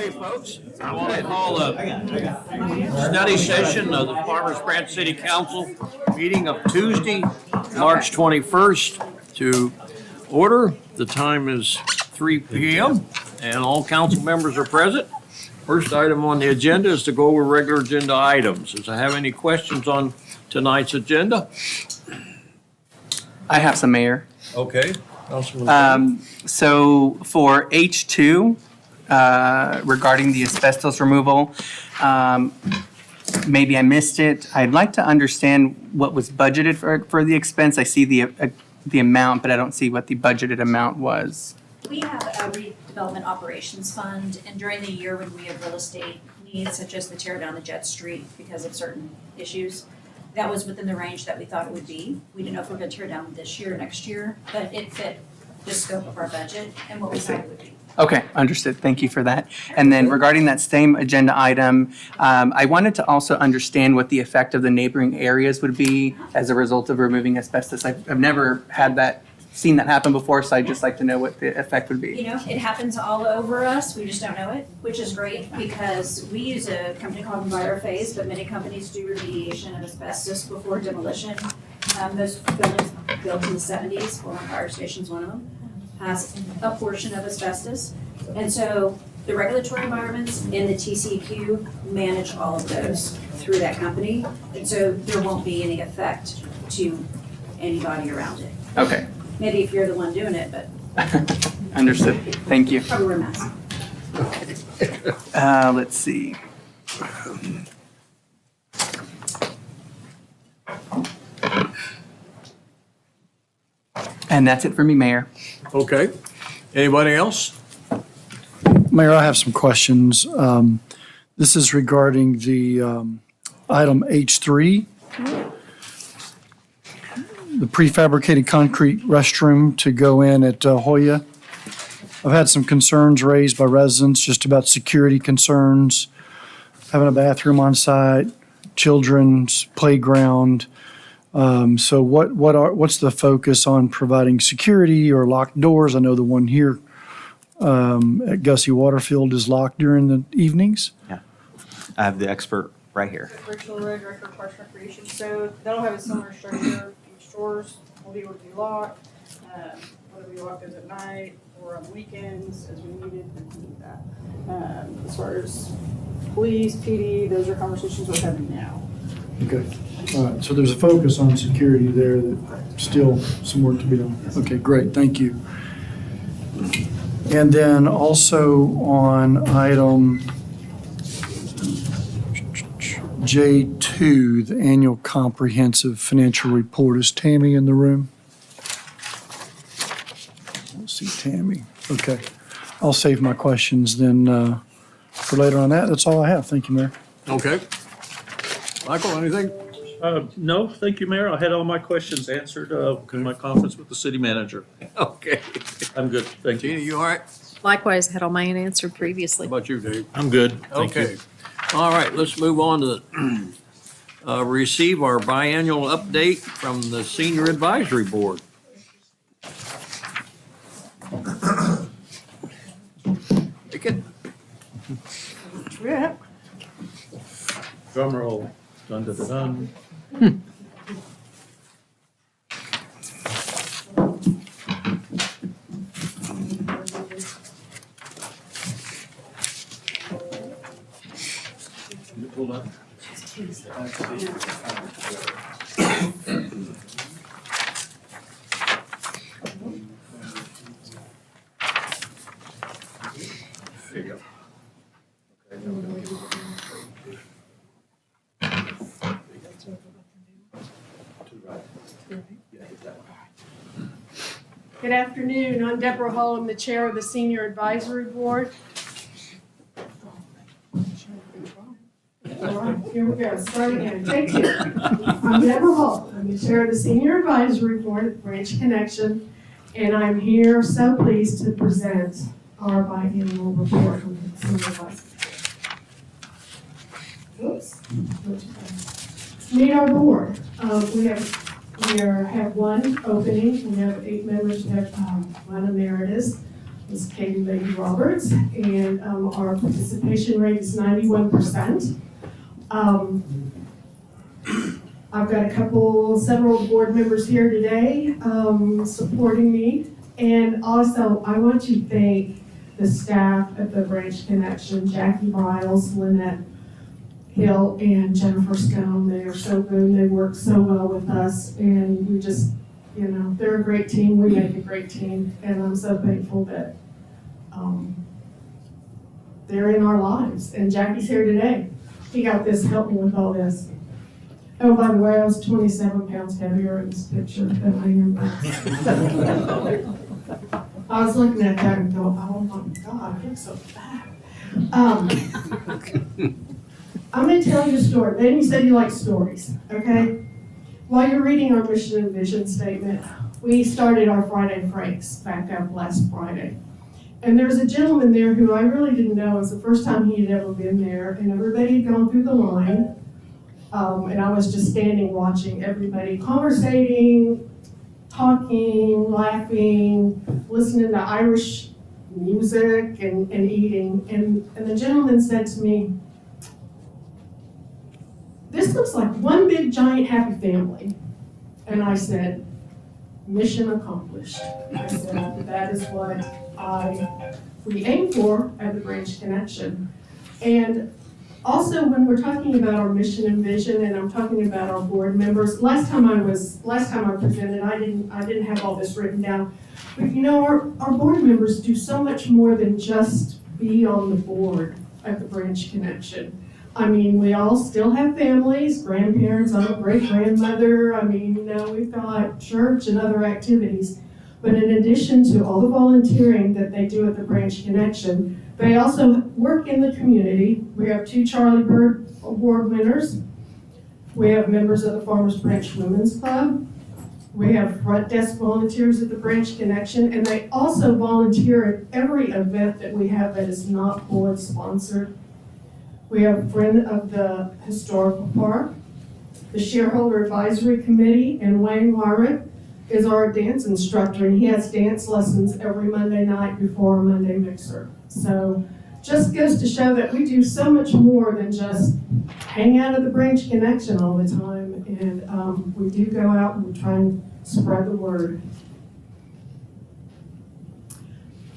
Okay, folks, I want to call a study session of the Farmers Branch City Council meeting of Tuesday, March 21st to order. The time is 3 p.m. and all council members are present. First item on the agenda is to go over regular agenda items. Does I have any questions on tonight's agenda? I have some, Mayor. Okay. Councilman. So for H2, regarding the asbestos removal, maybe I missed it. I'd like to understand what was budgeted for the expense. I see the amount, but I don't see what the budgeted amount was. We have a redevelopment operations fund, and during the year when we have real estate needs, such as the tear down the Jet Street because of certain issues, that was within the range that we thought it would be. We didn't know if we we're gonna tear down this year or next year, but it fit the scope of our budget and what we thought it would be. Okay, understood. Thank you for that. And then regarding that same agenda item, I wanted to also understand what the effect of the neighboring areas would be as a result of removing asbestos. I've never seen that happen before, so I'd just like to know what the effect would be. You know, it happens all over us, we just don't know it, which is great because we use a company called EnviroPhase, but many companies do remediation of asbestos before demolition. Those buildings built in the 70s, former fire station's one of them, has a portion of asbestos. And so the regulatory environments and the TCEQ manage all of those through that company. And so there won't be any effect to anybody around it. Okay, Maybe if you're the one doing it, but understood. Thank you. probably wear a mask. Let's see. And that's it for me, Mayor. Okay. Anybody else? Mayor, I have some questions. This is regarding the item H3, the prefabricated concrete restroom to go in at Hoya. I've had some concerns raised by residents just about security concerns, having a bathroom on site, children's playground. So what's the focus on providing security or locked doors? I know the one here at Gussie Waterfield is locked during the evenings. I have the expert right here. Rachel Road, Director of Parks and Recreation. So that'll have a similar structure. Each doors will be able to be locked. Whether we lock those at night or on weekends as we needed, we can do that. As far as police, PD, those are conversations we're having now. Okay. All right. So there's a focus on security there that still some work to be done. Okay, great. Thank you. And then also on item J2, the annual comprehensive financial report. Is Tammy in the room? Let's see Tammy. Okay. I'll save my questions then for later on that. That's all I have. Thank you, Mayor. Okay. Michael, anything? No, thank you, Mayor. I had all my questions answered in my conference with the city manager. Okay. I'm good, thank Tina, you. you all right? Likewise, had all mine answered How previously. about you, Dave? I'm good, thank Okay. you. All right, let's move on to receive our biannual update from the Senior Advisory Board. Take it. Yeah. Drum roll. Dun, dun, dun, dun. Can you pull that? There you go. Good afternoon. I'm Deborah Hall. I'm the chair of the Senior Advisory Board. All right, here we go. Start again. Take two. I'm Deborah Hall. I'm the chair of the Senior Advisory Board at Branch Connection, and I'm here so pleased to present our biannual report from the Senior Advisory. Oops. Meet our board. We have one opening. We have 8 members. We have one emeritus. Ms. Katie Lady Roberts, and our participation rate is 91%. I've got several board members here today supporting me. And also, I want to thank the staff at the Branch Connection, Jackie Miles, Lynette Hill, and Jennifer Stone. They are so good. They work so well with us, and we just, they're a great team. We make a great team, and I'm so thankful that they're in our lives. And Jackie's here today. He got this, helped me with all this. Oh, by the way, I was 27 pounds heavier in this picture than I am now. I was looking at that and going, oh my God, I look so fat. I'm gonna tell you a story. Then you said you like stories, okay? While you're reading our mission and vision statement, we started our Friday Franks back up last Friday. And there was a gentleman there who I really didn't know. It was the first time he had ever been there, and everybody had gone through the line. And I was just standing watching everybody conversating, talking, laughing, listening to Irish music and eating. And the gentleman said to me, "This looks like one big giant happy family." And I said, "Mission accomplished." I said, that is what we aim for at the Branch Connection. And also, when we're talking about our mission and vision, and I'm talking about our board members, last time I presented, I didn't have all this written down. But our board members do so much more than just be on the board at the Branch Connection. I mean, we all still have families, grandparents, I'm a great-grandmother. I mean, we've got church and other activities. But in addition to all the volunteering that they do at the Branch Connection, they also work in the community. We have 2 Charlie Bird Award winners. We have members of the Farmers Branch Women's Club. We have front desk volunteers at the Branch Connection, and they also volunteer at every event that we have that is not board sponsored. We have a friend of the Historical Park, the Shareholder Advisory Committee, and Wayne Warwick is our dance instructor, and he has dance lessons every Monday night before our Monday mixer. So just goes to show that we do so much more than just hang out at the Branch Connection all the time. And we do go out and we try and spread the word.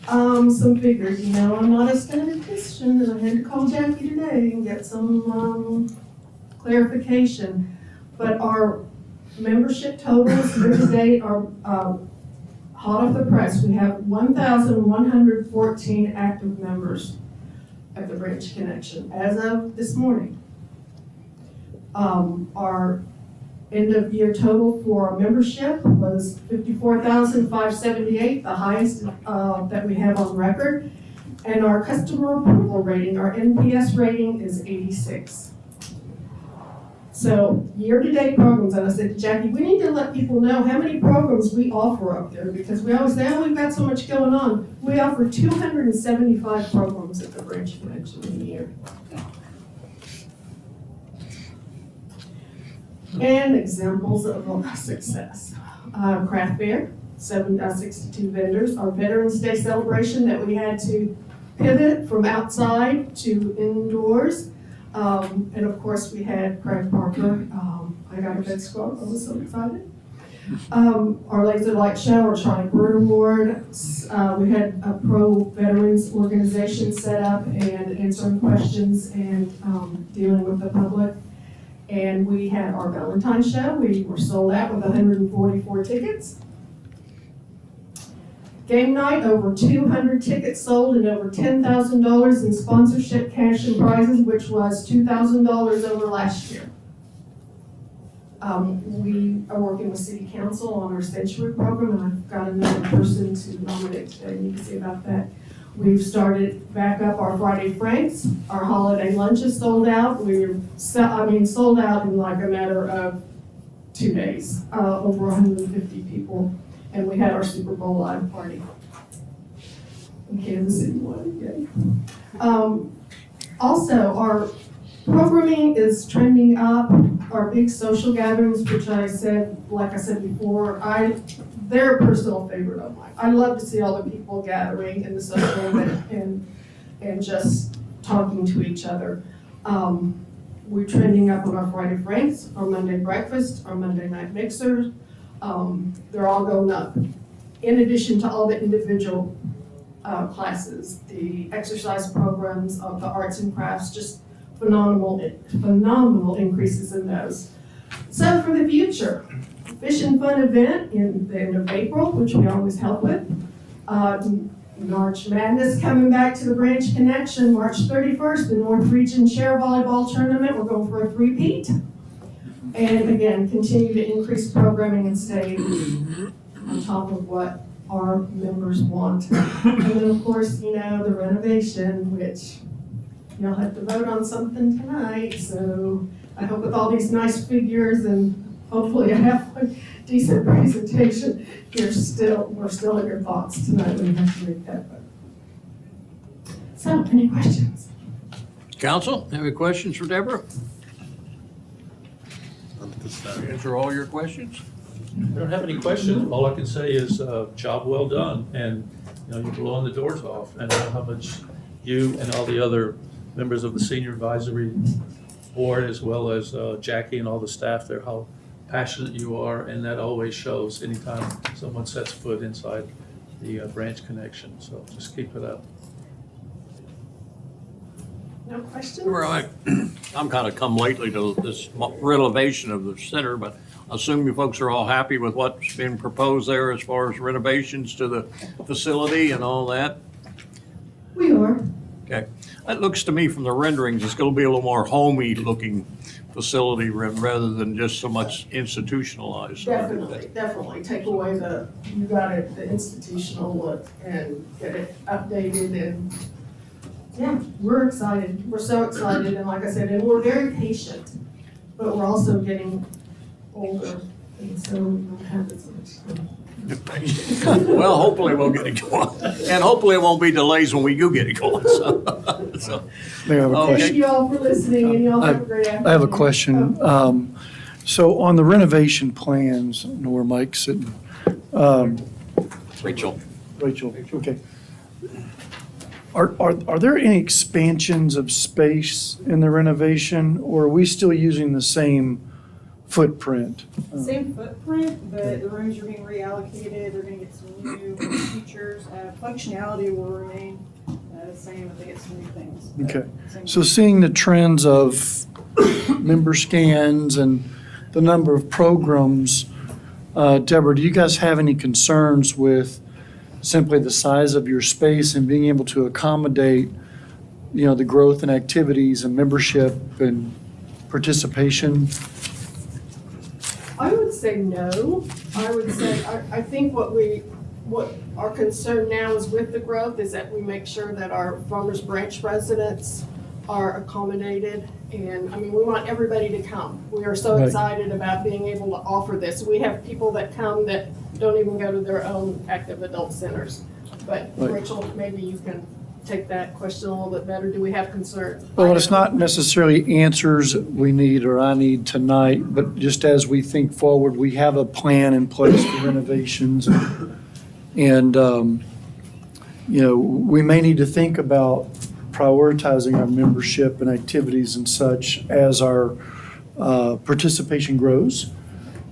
Some figures, I'm not a statistician, and I had to call Jackie today and get some clarification. But our membership totals year to date are hot off the press. We have 1,114 active members at the Branch Connection as of this morning. Our end of year total for our membership was 54,578, the highest that we have on record. And our customer approval rating, our NPS rating, is 86. So year-to-date programs, and I said to Jackie, we need to let people know how many programs we offer up there, because we always say, oh, we've got so much going on. We offer 275 programs at the Branch Connection in a year. And examples of success. Craft Fair, 62 vendors. Our Veterans Day celebration that we had to pivot from outside to indoors. And of course, we had Craig Parker. I got a bed squad. I was so excited. Our Laser Light Show, our Charlie Bird Award. We had a pro-veterans organization set up and answering questions and dealing with the public. And we had our Valentine's show. We were sold out with 144 tickets. Game night, over 200 tickets sold and over $10,000 in sponsorship cash and prizes, which was $2,000 over last year. We are working with City Council on our Century program, and I've got another person to nominate today. You can see about that. We've started back up our Friday Franks. Our holiday lunches sold out. Sold out in like a matter of 2 days, over 150 people. And we had our Super Bowl live party in Kansas City one. Also, our programming is trending up. Our big social gatherings, which like I said before, I they're a personal favorite of mine. I love to see all the people gathering in the sunroom and just talking to each other. We're trending up on our Friday Franks, our Monday breakfast, our Monday night mixers. They're all going up. In addition to all the individual classes, the exercise programs of the arts and crafts, just phenomenal increases in those. So for the future, Fish and Fun event in the end of April, which we always help with. March Madness coming back to the Branch Connection, March 31st, the North Region Share Volleyball Tournament. We're going for a three-peat. And again, continue to increase programming and stay on top of what our members want. And then, of course, you know, the renovation, which you'll have to vote on something tonight. So I hope with all these nice figures and hopefully I have a decent presentation, we're still in your thoughts tonight when you have to make that vote. So, any questions? Council, any questions for Deborah? Answer all your questions? I don't have any questions. All I can say is, job well done, and, you know, you're blowing the doors off. And I know how much you and all the other members of the senior advisory board, as well as Jackie and all the staff there, how passionate you are, and that always shows anytime someone sets foot inside the Branch Connection. So just keep it up. No questions? Right. I'm kind of come lately to this renovation of the center, but I assume you folks are all happy with what's being proposed there as far as renovations to the facility and all that? We are. Okay. That looks to me from the renderings, it's going to be a little more homey looking facility rather than just so much institutionalized. Definitely. Take away the institutional look and get it updated and, yeah, we're excited. We're so excited, and like I said, and we're very patient, but we're also getting older, and so we don't have as much time. Well, hopefully we'll get it going. And hopefully it won't be delays when we do get it going. So, Mayor, I have a Okay. Thank question. you all for listening, and y'all have a great afternoon. I have a question. So on the renovation plans, I don't know where Mike's sitting. Rachel. Rachel, okay. Are there any expansions of space in the renovation, or are we still using the same footprint? Same footprint, but the rooms are being reallocated, they're gonna get some new features. Functionality will remain the same, but they get some new things. but Okay. same- So seeing the trends of member scans and the number of programs, Deborah, do you guys have any concerns with simply the size of your space and being able to accommodate, you know, the growth and activities and membership and participation? I would say no. I would say, I think what our concern now is with the growth is that we make sure that our Farmers Branch residents are accommodated. And, I mean, we want everybody to come. We are so Right. excited about being able to offer this. We have people that come that don't even go to their own active adult centers. But Right. Rachel, maybe you can take that question a little bit better. Do we have concerns? Well, it's not necessarily answers we need or I need tonight, but just as we think forward, we have a plan in place for renovations. And, you know, we may need to think about prioritizing our membership and activities and such as our participation grows.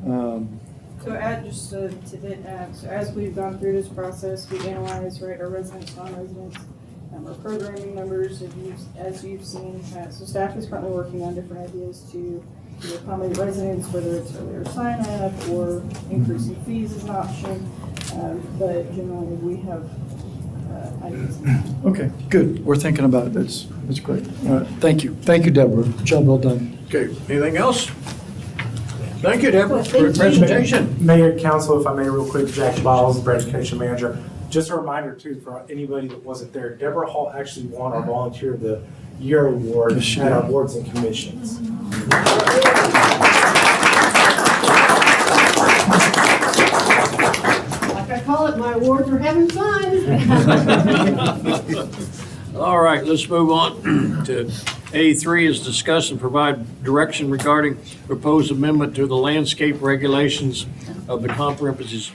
So so as we've gone through this process, we analyze, right, our residents, non-residents, our programming numbers, as you've seen. So staff is currently working on different ideas to either accommodate residents, whether it's earlier sign up or increasing fees is an option. But generally, we have ideas. Okay, good. We're thinking about it. That's great. All right, thank you. Thank you, Deborah. Job well done. Okay, anything else? Thank you, Deborah, for your presentation. Mayor, Council, if I may, real quick, Jack Biles, Branch Connection Manager. Just a reminder too, for anybody that wasn't there, Deborah Hall actually won our Volunteer of the Year Award Yes, she at our did. boards and commissions. Like I call it, my award for having fun. All right, let's move on to A3 is discuss and provide direction regarding proposed amendment to the landscape regulations of the comprehensive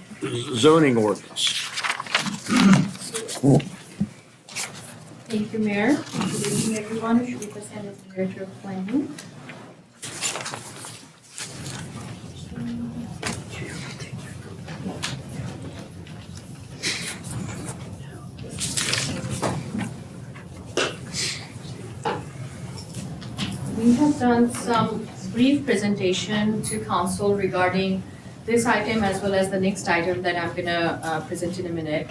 zoning ordinance. Thank you, Mayor. Good evening, everyone. Should we present as Director of Planning? We have done some brief presentation to council regarding this item as well as the next item that I'm gonna present in a minute.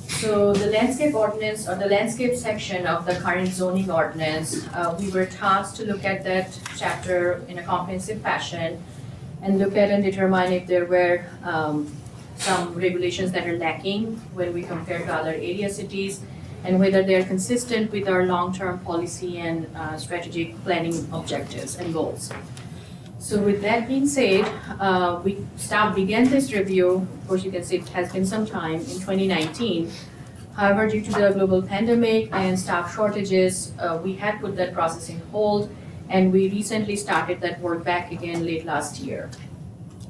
So the landscape ordinance or the landscape section of the current zoning ordinance, we were tasked to look at that chapter in a comprehensive fashion and look at and determine if there were some regulations that are lacking when we compare to other area cities and whether they're consistent with our long-term policy and strategic planning objectives and goals. So with that being said, we began this review, of course you can see it has been some time, in 2019. However, due to the global pandemic and staff shortages, we had put that process in hold, and we recently started that work back again late last year.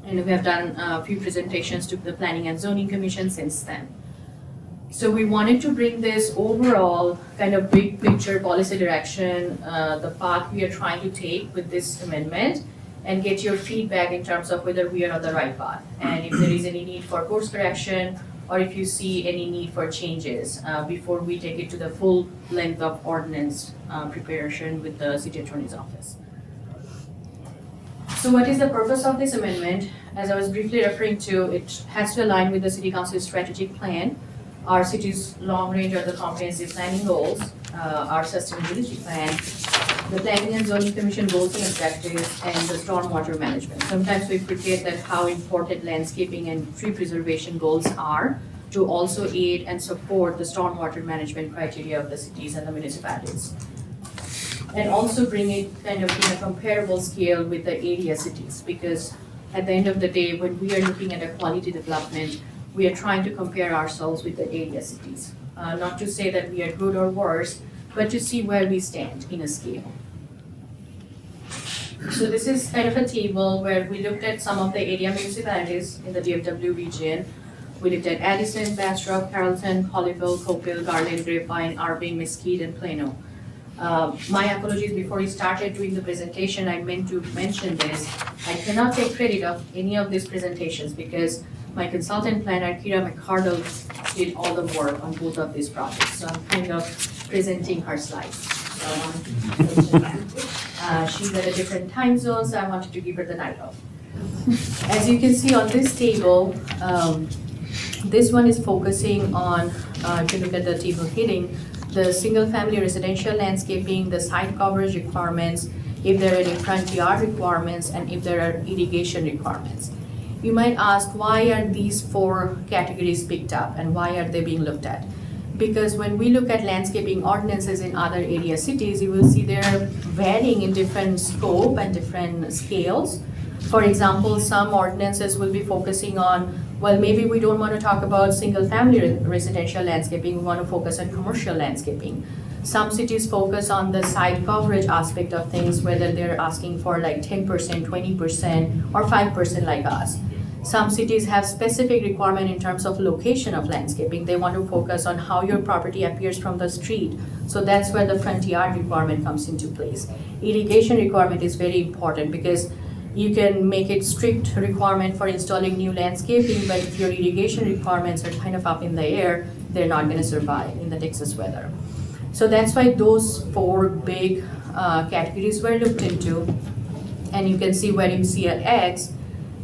And we have done a few presentations to the Planning and Zoning Commission since then. So we wanted to bring this overall kind of big picture policy direction, the path we are trying to take with this amendment, and get your feedback in terms of whether we are on the right path, and if there is any need for course correction, or if you see any need for changes before we take it to the full length of ordinance preparation with the City Attorney's Office. So what is the purpose of this amendment? As I was briefly referring to, it has to align with the City Council's strategic plan, our city's long-range or the comprehensive planning goals, our sustainability plan, the Planning and Zoning Commission goals and objectives, and the stormwater management. Sometimes we forget that how important landscaping and tree preservation goals are to also aid and support the stormwater management criteria of the cities and the municipalities. And also bring it kind of in a comparable scale with the area cities, because at the end of the day, when we are looking at a quality development, we are trying to compare ourselves with the area cities. Not to say that we are good or worse, but to see where we stand in a scale. So this is kind of a table where we looked at some of the area municipalities in the DFW region. We looked at Addison, Bastrop, Carrollton, Colleyville, Copeville, Garland, Grapevine, Irving, Mesquite, and Plano. My apologies, before we started doing the presentation, I meant to mention this. I cannot take credit of any of these presentations because my consultant planner, Kira McCardle, did all the work on both of these projects. So I'm kind of presenting her slides. So I wanted to mention that. She's at a different time zone, so I wanted to give her the night off. As you can see on this table, this one is focusing on, if you look at the table heading, the single-family residential landscaping, the site coverage requirements, if there are any front yard requirements, and if there are irrigation requirements. You might ask, why are these four categories picked up and why are they being looked at? Because when we look at landscaping ordinances in other area cities, you will see they're varying in different scope and different scales. For example, some ordinances will be focusing on, well, maybe we don't want to talk about single-family residential landscaping, we want to focus on commercial landscaping. Some cities focus on the site coverage aspect of things, whether they're asking for like 10%, 20%, or 5% like us. Some cities have specific requirement in terms of location of landscaping. They want to focus on how your property appears from the street. So that's where the front yard requirement comes into place. Irrigation requirement is very important because you can make it strict requirement for installing new landscaping, but if your irrigation requirements are kind of up in the air, they're not going to survive in the Texas weather. So that's why those four big categories were looked into. And you can see where you see an X,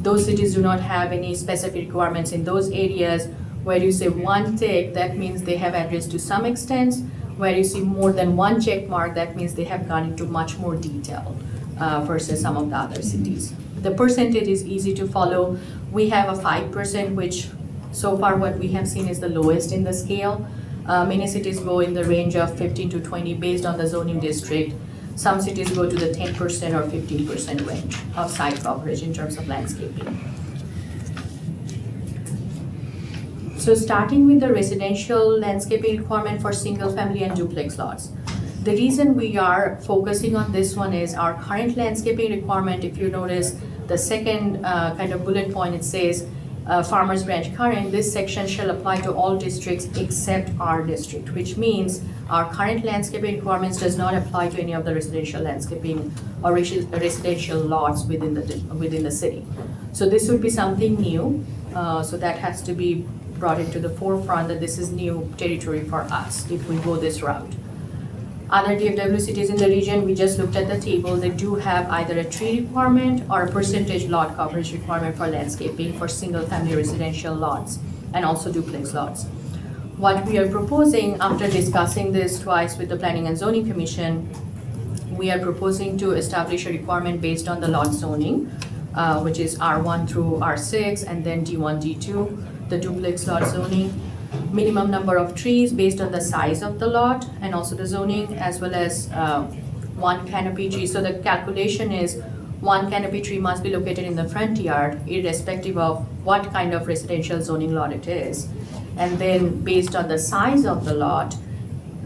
those cities do not have any specific requirements in those areas. Where you say one tick, that means they have addressed to some extent. Where you see more than one check mark, that means they have gone into much more detail versus some of the other cities. The percentage is easy to follow. We have a 5%, which so far what we have seen is the lowest in the scale. Many cities go in the range of 15 to 20 based on the zoning district. Some cities go to the 10% or 15% range of site coverage in terms of landscaping. So starting with the residential landscaping requirement for single family and duplex lots. The reason we are focusing on this one is our current landscaping requirement. If you notice the second kind of bullet point, it says Farmers Branch current, this section shall apply to all districts except our district, which means our current landscaping requirements does not apply to any of the residential landscaping or residential lots within the city. So this would be something new, so that has to be brought into the forefront that this is new territory for us if we go this route. Other DFW cities in the region, we just looked at the table, they do have either a tree requirement or a percentage lot coverage requirement for landscaping for single-family residential lots and also duplex lots. What we are proposing, after discussing this twice with the Planning and Zoning Commission, we are proposing to establish a requirement based on the lot zoning, which is R1 through R6 and then D1, D2, the duplex lot zoning. Minimum number of trees based on the size of the lot and also the zoning, as well as one canopy tree. So the calculation is one canopy tree must be located in the front yard irrespective of what kind of residential zoning lot it is. And then based on the size of the lot,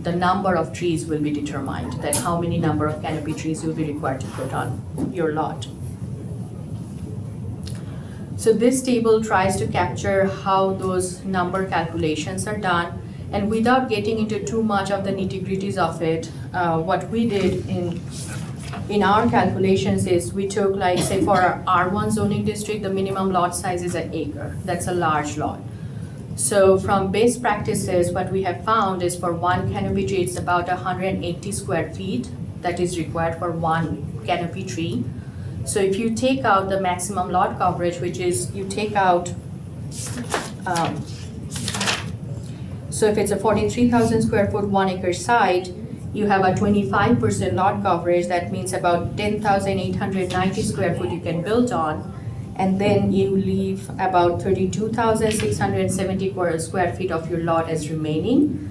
the number of trees will be determined, that how many number of canopy trees will be required to put on your lot. So this table tries to capture how those number calculations are done, and without getting into too much of the nitty-gritties of it, what we did in our calculations is we took, like, say for our R1 zoning district, the minimum lot size is an acre. That's a large lot. So from best practices, what we have found is for one canopy tree, it's about 180 square feet that is required for one canopy tree. So if you take out the maximum lot coverage, which is you take out, so if it's a 43,000 square foot 1 acre site, you have a 25% lot coverage. That means about 10,890 square foot you can build on. And then you leave about 32,670 square feet of your lot as remaining.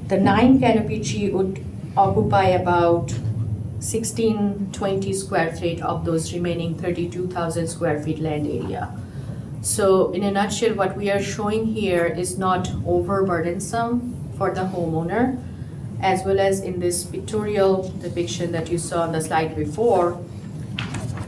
The 9 canopy tree would occupy about 1620 square feet of those remaining 32,000 square feet land area. So in a nutshell, what we are showing here is not overburdensome for the homeowner, as well as in this pictorial depiction that you saw on the slide before,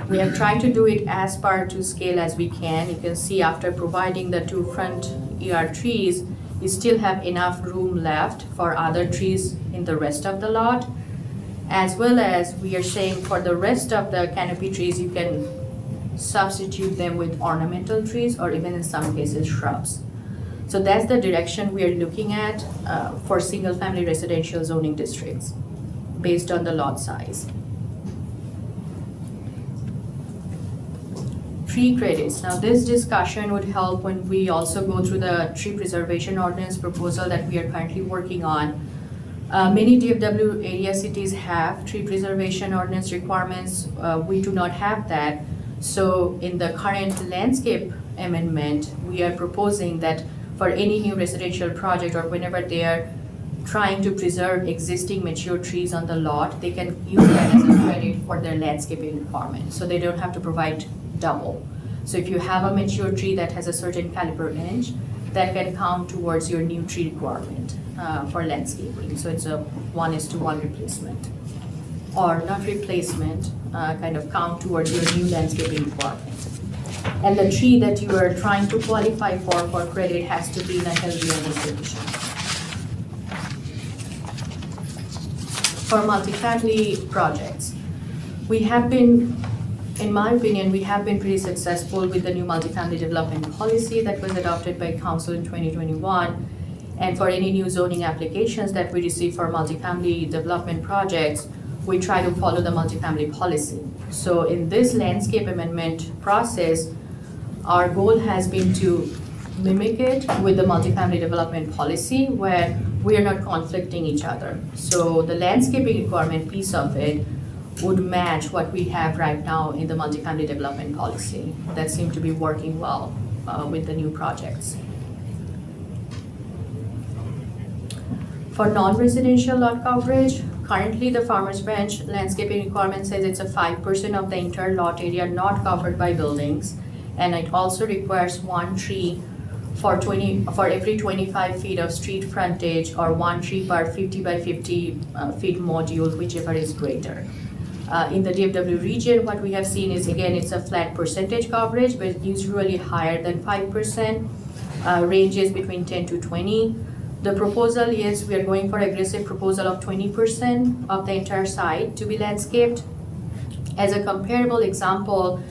we have tried to do it as far to scale as we can. You can see after providing the 2 front ER trees, you still have enough room left for other trees in the rest of the lot. As well as we are saying for the rest of the canopy trees, you can substitute them with ornamental trees or even in some cases shrubs. So that's the direction we are looking at for single-family residential zoning districts based on the lot size. Tree credits. Now this discussion would help when we also go through the tree preservation ordinance proposal that we are currently working on. Many DFW area cities have tree preservation ordinance requirements. We do not have that. So in the current landscape amendment, we are proposing that for any new residential project or whenever they are trying to preserve existing mature trees on the lot, they can use that as a credit for their landscaping requirement. So they don't have to provide double. So if you have a mature tree that has a certain caliber inch, that can count towards your new tree requirement for landscaping. So it's a 1:1 replacement. Or not replacement, kind of count towards your new landscaping requirement. And the tree that you are trying to qualify for credit has to be in a healthy condition. For multifamily projects, we have been, in my opinion, we have been pretty successful with the new multifamily development policy that was adopted by Council in 2021. And for any new zoning applications that we receive for multifamily development projects, we try to follow the multifamily policy. So in this landscape amendment process, our goal has been to mimic it with the multifamily development policy where we are not conflicting each other. So the landscaping requirement piece of it would match what we have right now in the multifamily development policy that seem to be working well with the new projects. For non-residential lot coverage, currently the Farmers Branch landscaping requirement says it's a 5% of the entire lot area not covered by buildings. And it also requires 1 tree for every 25 feet of street frontage or 1 tree per 50 by 50 feet module, whichever is greater. In the DFW region, what we have seen is, again, it's a flat percentage coverage, but usually higher than 5%, ranges between 10 to 20. The proposal is, we are going for aggressive proposal of 20% of the entire site to be landscaped. As a comparable example,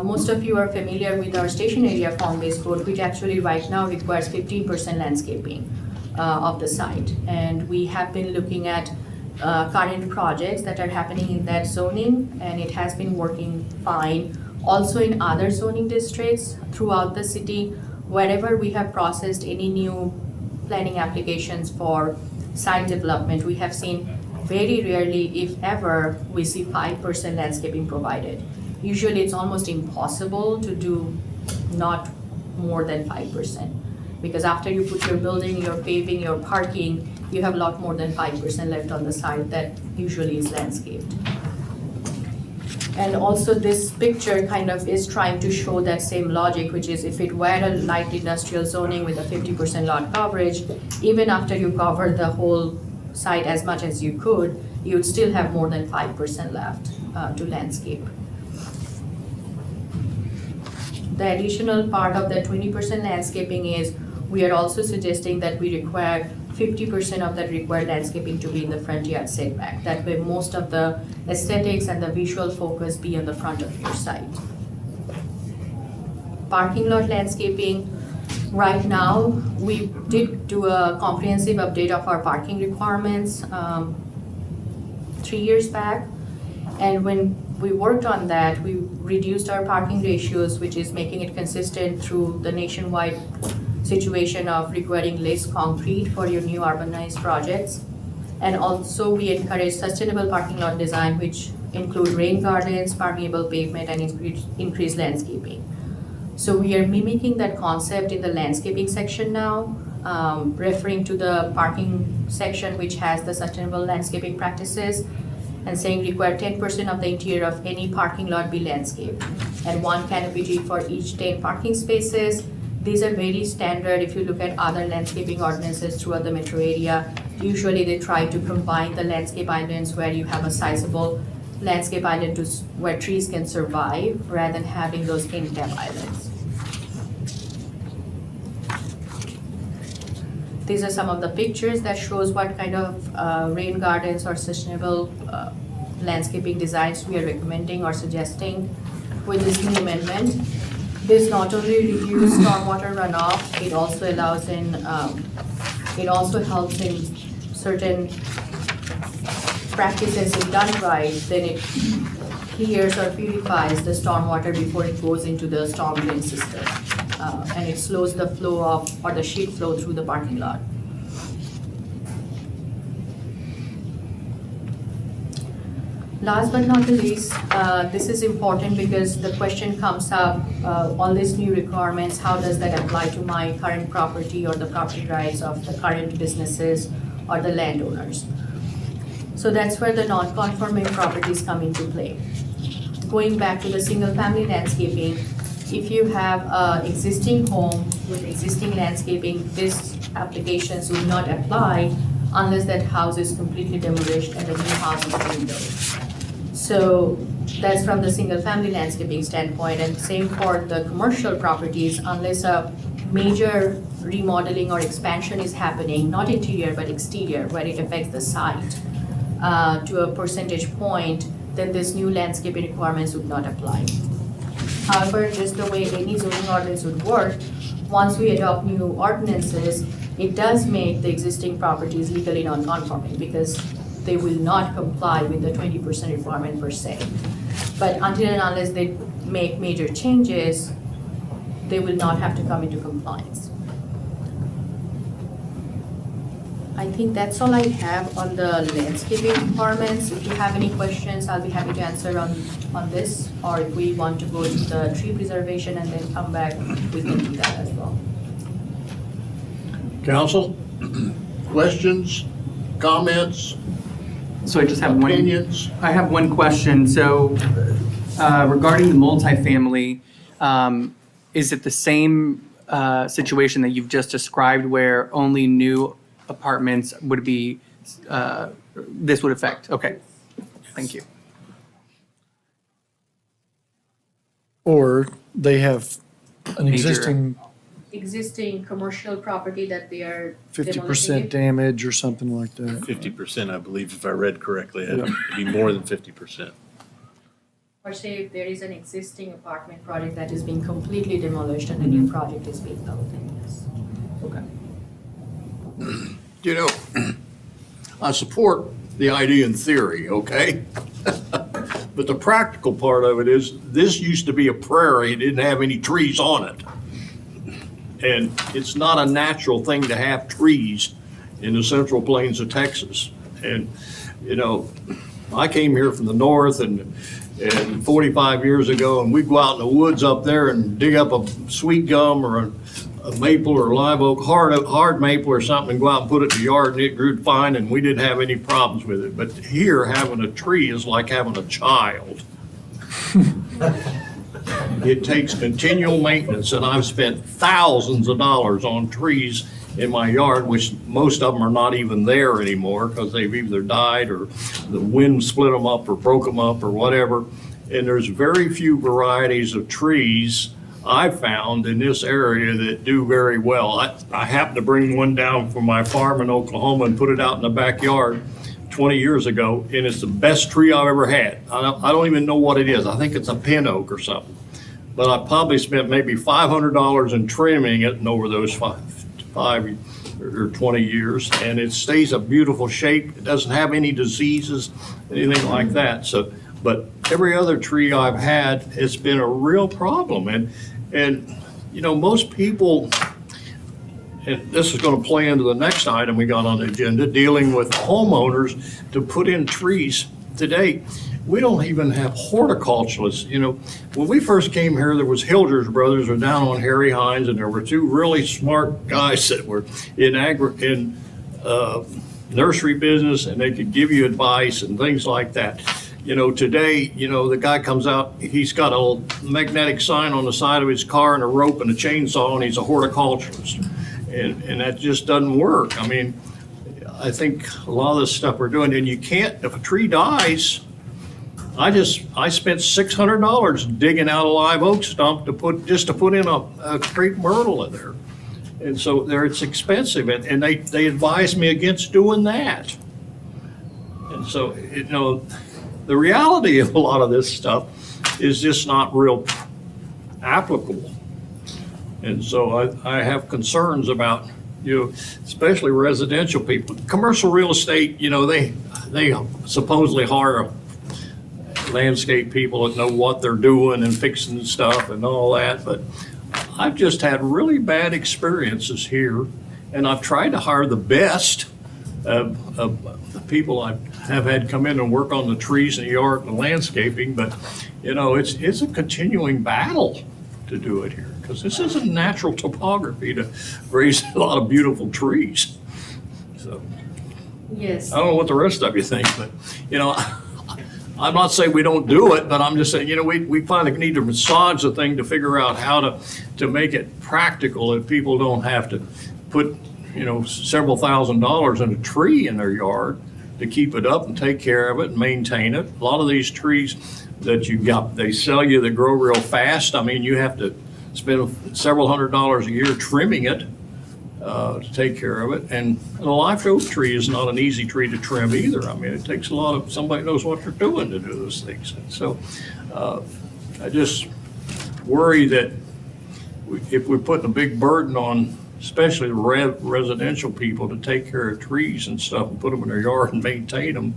most of you are familiar with our station area form-based code, which actually right now requires 15% landscaping of the site. And we have been looking at current projects that are happening in that zoning, and it has been working fine. Also in other zoning districts throughout the city, wherever we have processed any new planning applications for site development, we have seen very rarely, if ever, we see 5% landscaping provided. Usually it's almost impossible to do not more than 5%. Because after you put your building, your paving, your parking, you have a lot more than 5% left on the site that usually is landscaped. And also this picture kind of is trying to show that same logic, which is if it were a light industrial zoning with a 50% lot coverage, even after you cover the whole site as much as you could, you'd still have more than 5% left to landscape. The additional part of the 20% landscaping is, we are also suggesting that we require 50% of that required landscaping to be in the front yard setback. That way most of the aesthetics and the visual focus be on the front of your site. Parking lot landscaping, right now, we did do a comprehensive update of our parking requirements 3 years back. And when we worked on that, we reduced our parking ratios, which is making it consistent through the nationwide situation of requiring less concrete for your new urbanized projects. And also we encourage sustainable parking lot design, which include rain gardens, permeable pavement, and increased landscaping. So we are mimicking that concept in the landscaping section now, referring to the parking section, which has the sustainable landscaping practices, and saying require 10% of the interior of any parking lot be landscaped, and 1 canopy tree for each 10 parking spaces. These are very standard if you look at other landscaping ordinances throughout the metro area. Usually they try to combine the landscape islands where you have a sizable landscape island to where trees can survive, rather than having those in-depth islands. These are some of the pictures that shows what kind of rain gardens or sustainable landscaping designs we are recommending or suggesting with this new amendment. This not only reduces stormwater runoff, it also allows in, it also helps in certain practices if done right, then it clears or purifies the stormwater before it goes into the storm drain system. And it slows the flow of, or the sheet flow through the parking lot. Last but not the least, this is important because the question comes up, all these new requirements, how does that apply to my current property or the property rights of the current businesses or the landowners? So that's where the non-conforming properties come into play. Going back to the single-family landscaping, if you have an existing home with existing landscaping, these applications will not apply unless that house is completely demolished and a new house is being built. So that's from the single-family landscaping standpoint, and same for the commercial properties, unless a major remodeling or expansion is happening, not interior but exterior, where it affects the site to a percentage point, then this new landscaping requirements would not apply. However, just the way any zoning ordinance would work, once we adopt new ordinances, it does make the existing properties legally non-conforming because they will not comply with the 20% requirement per se. But until and unless they make major changes, they will not have to come into compliance. I think that's all I have on the landscaping requirements. If you have any questions, I'll be happy to answer on this, or if we want to go to the tree preservation and then come back, we can do that as well. Council, questions, comments, So I just have one. opinions? I have one question. So regarding the multifamily, is it the same situation that you've just described where only new apartments would be, this would affect? Okay, thank you. Or they have an Major- Existing commercial property that they are 50% damage or something like that. 50%, I believe, if I read correctly, it'd be more than 50%. Or say if there is an existing apartment project that is being completely demolished and a new project is being built, then yes. Okay. You know, I support the idea in theory, okay? But the practical part of it is, this used to be a prairie, it didn't have any trees on it. And it's not a natural thing to have trees in the central plains of Texas. And, you know, I came here from the north and 45 years ago, and we'd go out in the woods up there and dig up a sweet gum or a maple or live oak, hard maple or something, and go out and put it in the yard, and it grew fine, and we didn't have any problems with it. But here, having a tree is like having a child. It takes continual maintenance, and I've spent thousands of dollars on trees in my yard, which most of them are not even there anymore because they've either died or the wind split them up or broke them up or whatever. And there's very few varieties of trees I've found in this area that do very well. I happened to bring one down from my farm in Oklahoma and put it out in the backyard 20 years ago, and it's the best tree I've ever had. I don't even know what it is. I think it's a pin oak or something. But I probably spent maybe $500 in trimming it and over those five or 20 years, and it stays a beautiful shape. It doesn't have any diseases, anything like that. So, but every other tree I've had, it's been a real problem. And you know, most people, and this is going to play into the next item we got on the agenda, dealing with homeowners to put in trees today. We don't even have horticulturalists. You know, when we first came here, there was Hilder's Brothers were down on Harry Hines, and there were two really smart guys that were in nursery business, and they could give you advice and things like that. You know, today, you know, the guy comes out, he's got a little magnetic sign on the side of his car and a rope and a chainsaw, and he's a horticulturalist. And that just doesn't work. I mean, I think a lot of this stuff we're doing, and you can't, if a tree dies, I spent $600 digging out a live oak stump to put in a crepe myrtle in there. And so there, it's expensive, and they advised me against doing that. And so, you know, the reality of a lot of this stuff is just not real applicable. And so I have concerns about, you know, especially residential people. Commercial real estate, you know, they supposedly hire landscape people that know what they're doing and fixing stuff and all that, but I've just had really bad experiences here, and I've tried to hire the best of the people I have had come in and work on the trees in the yard and the landscaping, but you know, it's a continuing battle to do it here, because this isn't natural topography to raise a lot of beautiful trees. So Yes. I don't know what the rest of you think, but you know, I'm not saying we don't do it, but I'm just saying, you know, we finally need to massage the thing to figure out how to make it practical, that people don't have to put, you know, several $1,000s in a tree in their yard to keep it up and take care of it and maintain it. A lot of these trees that you got, they sell you that grow real fast. I mean, you have to spend several $100s a year trimming it to take care of it. And a live oak tree is not an easy tree to trim either. I mean, it takes a lot of, somebody knows what they're doing to do those things. And so I just worry that if we're putting a big burden on, especially residential people, to take care of trees and stuff and put them in their yard and maintain them,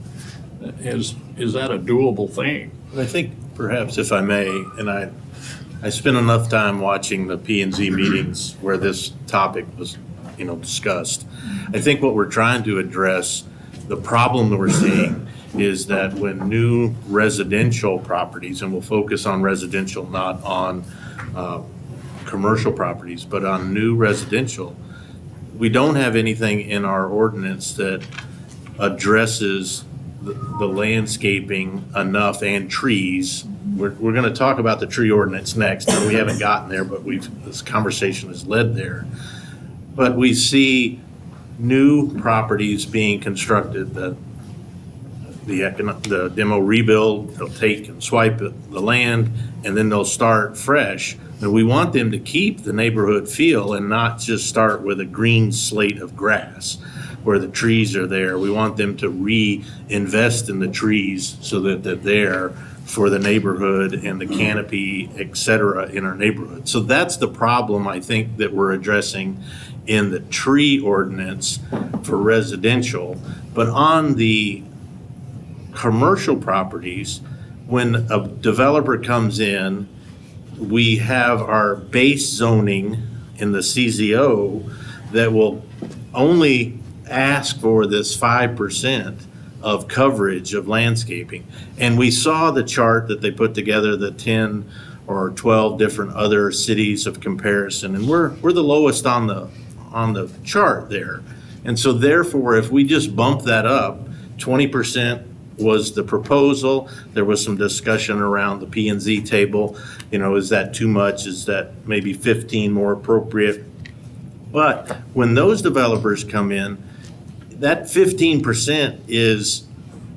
is that a doable thing? I think perhaps, if I may, and I spent enough time watching the P&Z meetings where this topic was, you know, discussed. I think what we're trying to address, the problem that we're seeing, is that when new residential properties, and we'll focus on residential, not on commercial properties, but on new residential, we don't have anything in our ordinance that addresses the landscaping enough and trees we're going to talk about the tree ordinance next. We haven't gotten there, but this conversation has led there. But we see new properties being constructed that the demo rebuild, they'll take and swipe the land, and then they'll start fresh. And we want them to keep the neighborhood feel and not just start with a green slate of grass where the trees are there. We want them to reinvest in the trees so that they're there for the neighborhood and the canopy, et cetera, in our neighborhood. So that's the problem, I think, that we're addressing in the tree ordinance for residential. But on the commercial properties, when a developer comes in, we have our base zoning in the CZO that will only ask for this 5% of coverage of landscaping. And we saw the chart that they put together, the 10 or 12 different other cities of comparison, and we're the lowest on the chart there. And so therefore, if we just bump that up, 20% was the proposal. There was some discussion around the P&Z table. You know, is that too much? Is that maybe 15 more appropriate? But when those developers come in, that 15% is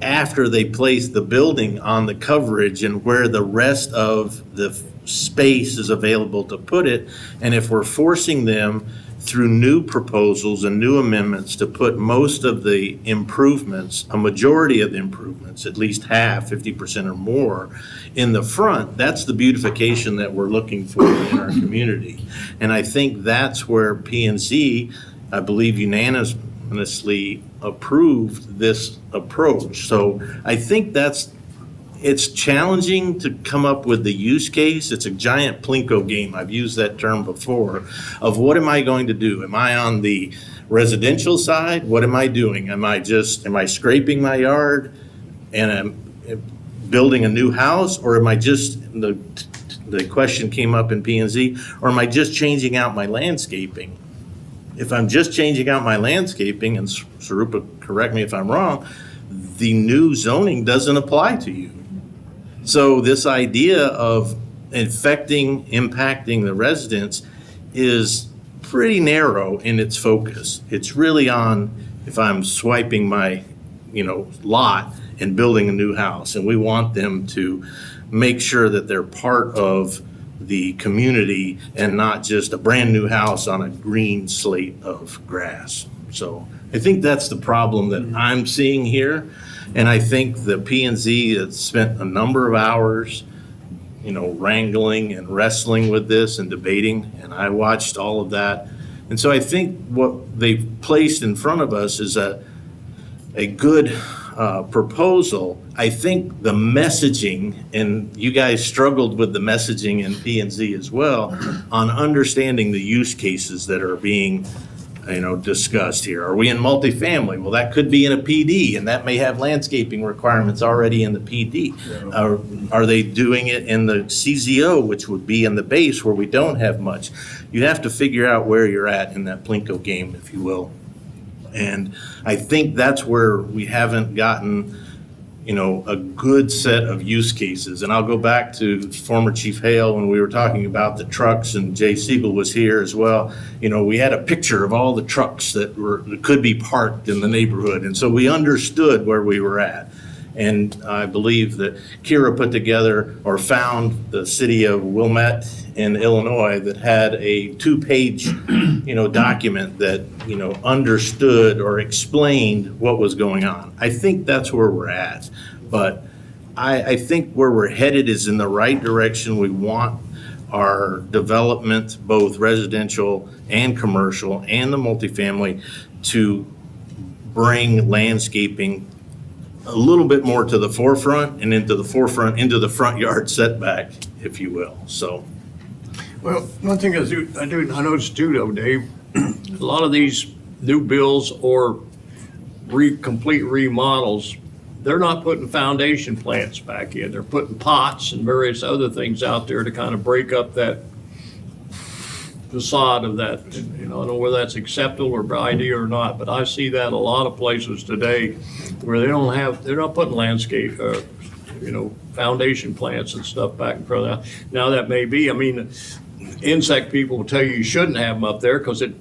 after they place the building on the coverage and where the rest of the space is available to put it. And if we're forcing them through new proposals and new amendments to put most of the improvements, a majority of the improvements, at least half, 50% or more, in the front, that's the beautification that we're looking for in our community. And I think that's where P&Z, I believe, unanimously approved this approach. So I think it's challenging to come up with the use case. It's a giant Plinko game. I've used that term before of what am I going to do? Am I on the residential side? What am I doing? Am I scraping my yard and I'm building a new house? Or am I just, the question came up in P&Z, or am I just changing out my landscaping? If I'm just changing out my landscaping, and Sarupa, correct me if I'm wrong, the new zoning doesn't apply to you. So this idea of impacting the residents is pretty narrow in its focus. It's really on if I'm swiping my, lot and building a new house. And we want them to make sure that they're part of the community and not just a brand new house on a green slate of grass. So I think that's the problem that I'm seeing here. And I think the P&Z has spent a number of hours, wrangling and wrestling with this and debating, and I watched all of that. And so I think what they've placed in front of us is a good proposal. I think the messaging, and you guys struggled with the messaging in P&Z as well, on understanding the use cases that are being discussed here. Are we in multifamily? Well, that could be in a PD, and that may have landscaping requirements already in the PD. Are they doing it in the CZO, which would be in the base where we don't have much? You have to figure out where you're at in that Plinko game, if you will. And I think that's where we haven't gotten, a good set of use cases. And I'll go back to former Chief Hale when we were talking about the trucks, and Jay Siegel was here as well. We had a picture of all the trucks that could be parked in the neighborhood. And so we understood where we were at. And I believe that Kira put together or found the city of Wilmette in Illinois that had a 2-page, document that, understood or explained what was going on. I think that's where we're at. But I think where we're headed is in the right direction. We want our development, both residential and commercial and the multifamily, to bring landscaping a little bit more to the forefront and into the front yard setback, if you will. So. Well, one thing I noticed too, though, Dave, a lot of these new builds or complete remodels, they're not putting foundation plants back in. They're putting pots and various other things out there to kind of break up that facade of that. I don't know whether that's acceptable or idea or not, but I see that a lot of places today where they're not putting landscape foundation plants and stuff back in front of that. Now that may be, I mean, insect people will tell you shouldn't have them up there because it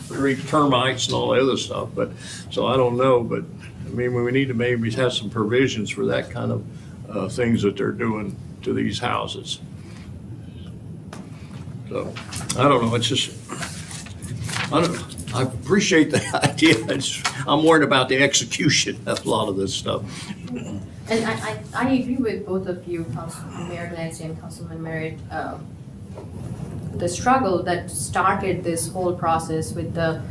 creates termites and all the other stuff, but, so I don't know, but, I mean, we need to maybe have some provisions for that kind of things that they're doing to these houses. So, I don't know, it's just, I appreciate the idea, I'm worried about the execution of a lot of this stuff. And I agree with both of you, Mayor Glancy and Councilman Merritt. The struggle that started this whole process with the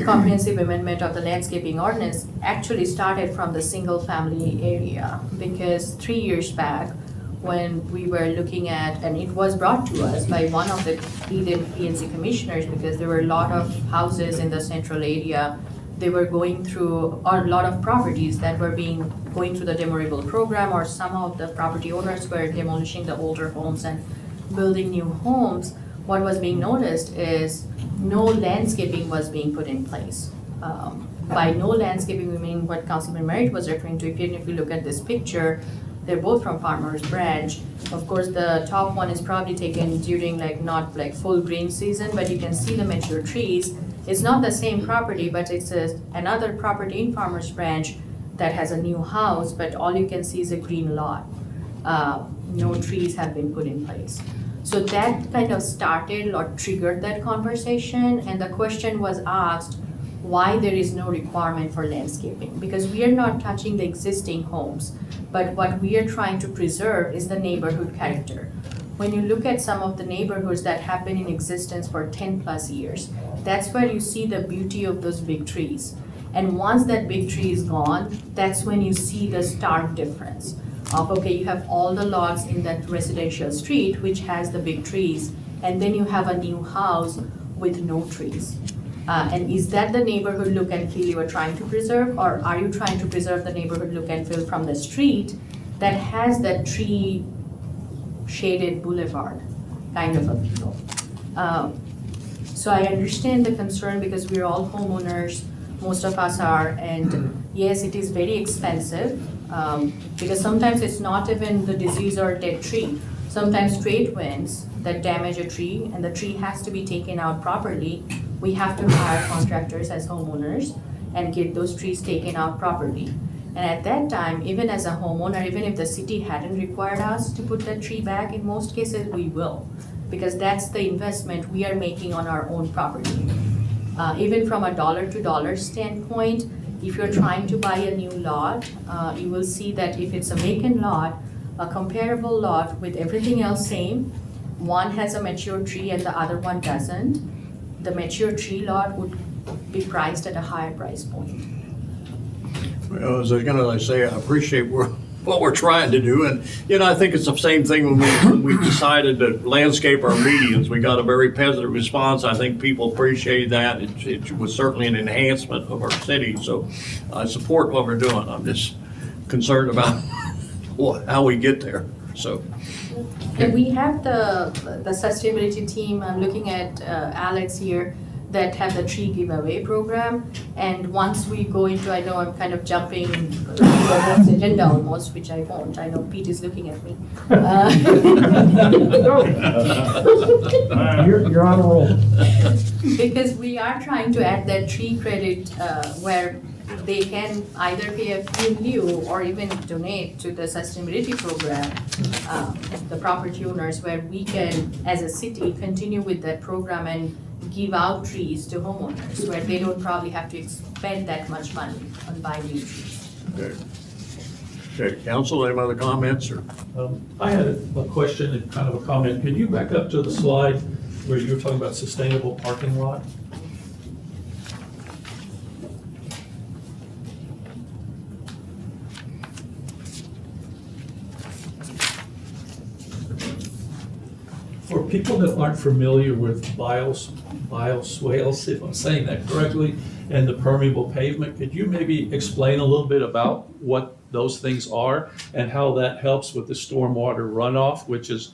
comprehensive amendment of the landscaping ordinance actually started from the single family area. Because 3 years back, when we were looking at, and it was brought to us by one of the leading PNC commissioners, because there were a lot of houses in the central area. They were going through a lot of properties that were going through the demolition program, or some of the property owners were demolishing the older homes and building new homes. What was being noticed is no landscaping was being put in place. By no landscaping, we mean what Councilman Merritt was referring to. If you look at this picture, they're both from Farmers Branch. Of course, the top one is probably taken during not full green season, but you can see the mature trees. It's not the same property, but it's another property in Farmers Branch that has a new house, but all you can see is a green lot. No trees have been put in place. So that kind of started or triggered that conversation, and the question was asked, why there is no requirement for landscaping? Because we are not touching the existing homes, but what we are trying to preserve is the neighborhood character. When you look at some of the neighborhoods that have been in existence for 10 plus years, that's where you see the beauty of those big trees. And once that big tree is gone, that's when you see the stark difference of, okay, you have all the lots in that residential street, which has the big trees, and then you have a new house with no trees. And is that the neighborhood look and feel you are trying to preserve, or are you trying to preserve the neighborhood look and feel from the street that has that tree shaded boulevard kind of a feel? So I understand the concern because we're all homeowners, most of us are, and yes, it is very expensive because sometimes it's not even the disease or dead tree. Sometimes trade winds that damage a tree and the tree has to be taken out properly. We have to hire contractors as homeowners and get those trees taken out properly. And at that time, even as a homeowner, even if the city hadn't required us to put that tree back, in most cases we will, because that's the investment we are making on our own property. Even from a dollar to dollar standpoint, if you're trying to buy a new lot, you will see that if it's a vacant lot, a comparable lot with everything else same, one has a mature tree and the other one doesn't, the mature tree lot would be priced at a higher price point. Well, as I was gonna say, I appreciate what we're trying to do, and, I think it's the same thing when we decided to landscape our medians. We got a very positive response. I think people appreciate that. It was certainly an enhancement of our city, so I support what we're doing. I'm just concerned about how we get there, so. And we have the sustainability team, I'm looking at Alex here, that have the tree giveaway program. And once we go into, I know I'm kind of jumping the next agenda almost, which I won't. I know Pete is looking at me. You're on a roll. Because we are trying to add that tree credit where they can either pay a fee in lieu or even donate to the sustainability program, the property owners, where we can, as a city, continue with that program and give out trees to homeowners, where they don't probably have to spend that much money on buying new trees. Okay, council, any other comments, or? I had a question and kind of a comment. Could you back up to the slide where you were talking about sustainable parking lot? For people that aren't familiar with bioswales, if I'm saying that correctly, and the permeable pavement, could you maybe explain a little bit about what those things are and how that helps with the stormwater runoff, which is,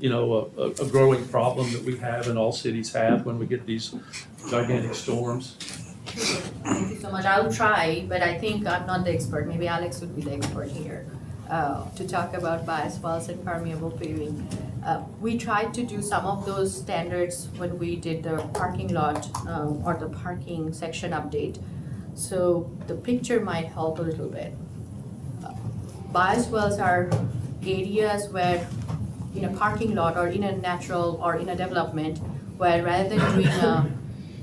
a growing problem that we have and all cities have when we get these gigantic storms? Thank you so much. I'll try, but I think I'm not the expert. Maybe Alex would be the expert here. to talk about bioswales and permeable paving. We tried to do some of those standards when we did the parking lot or the parking section update. So the picture might help a little bit. Bioswales are areas where in a parking lot or in a natural or in a development where rather than doing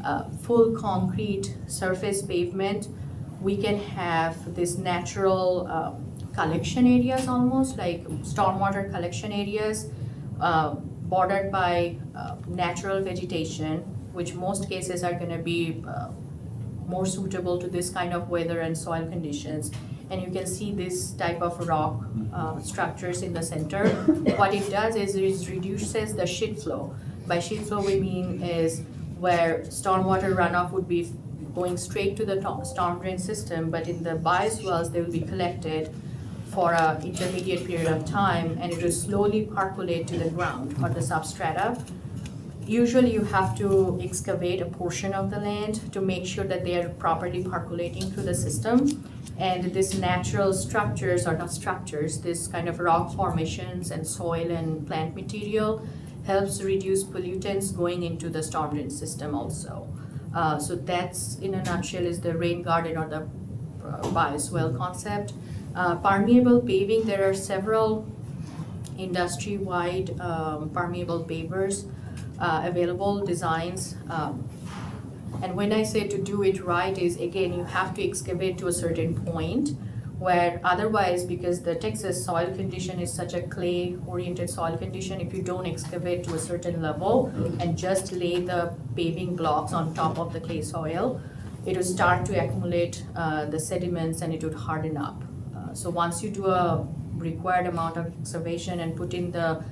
a full concrete surface pavement, we can have this natural collection areas, almost like stormwater collection areas, bordered by natural vegetation, which most cases are gonna be more suitable to this kind of weather and soil conditions. And you can see this type of rock structures in the center. What it does is it reduces the sheet flow. By sheet flow, we mean is where stormwater runoff would be going straight to the storm drain system, but in the bioswales, they will be collected for an intermediate period of time, and it will slowly percolate to the ground or the substrata. Usually you have to excavate a portion of the land to make sure that they are properly percolating through the system. And these natural structures, or not structures, this kind of rock formations and soil and plant material helps reduce pollutants going into the storm drain system also. So that's, in a nutshell, is the rain garden or the bioswale concept. Permeable paving, there are several industry-wide permeable pavers available designs. And when I say to do it right is, again, you have to excavate to a certain point where otherwise, because the Texas soil condition is such a clay-oriented soil condition, if you don't excavate to a certain level and just lay the paving blocks on top of the clay soil, it will start to accumulate the sediments and it would harden up. So once you do a required amount of excavation and put in the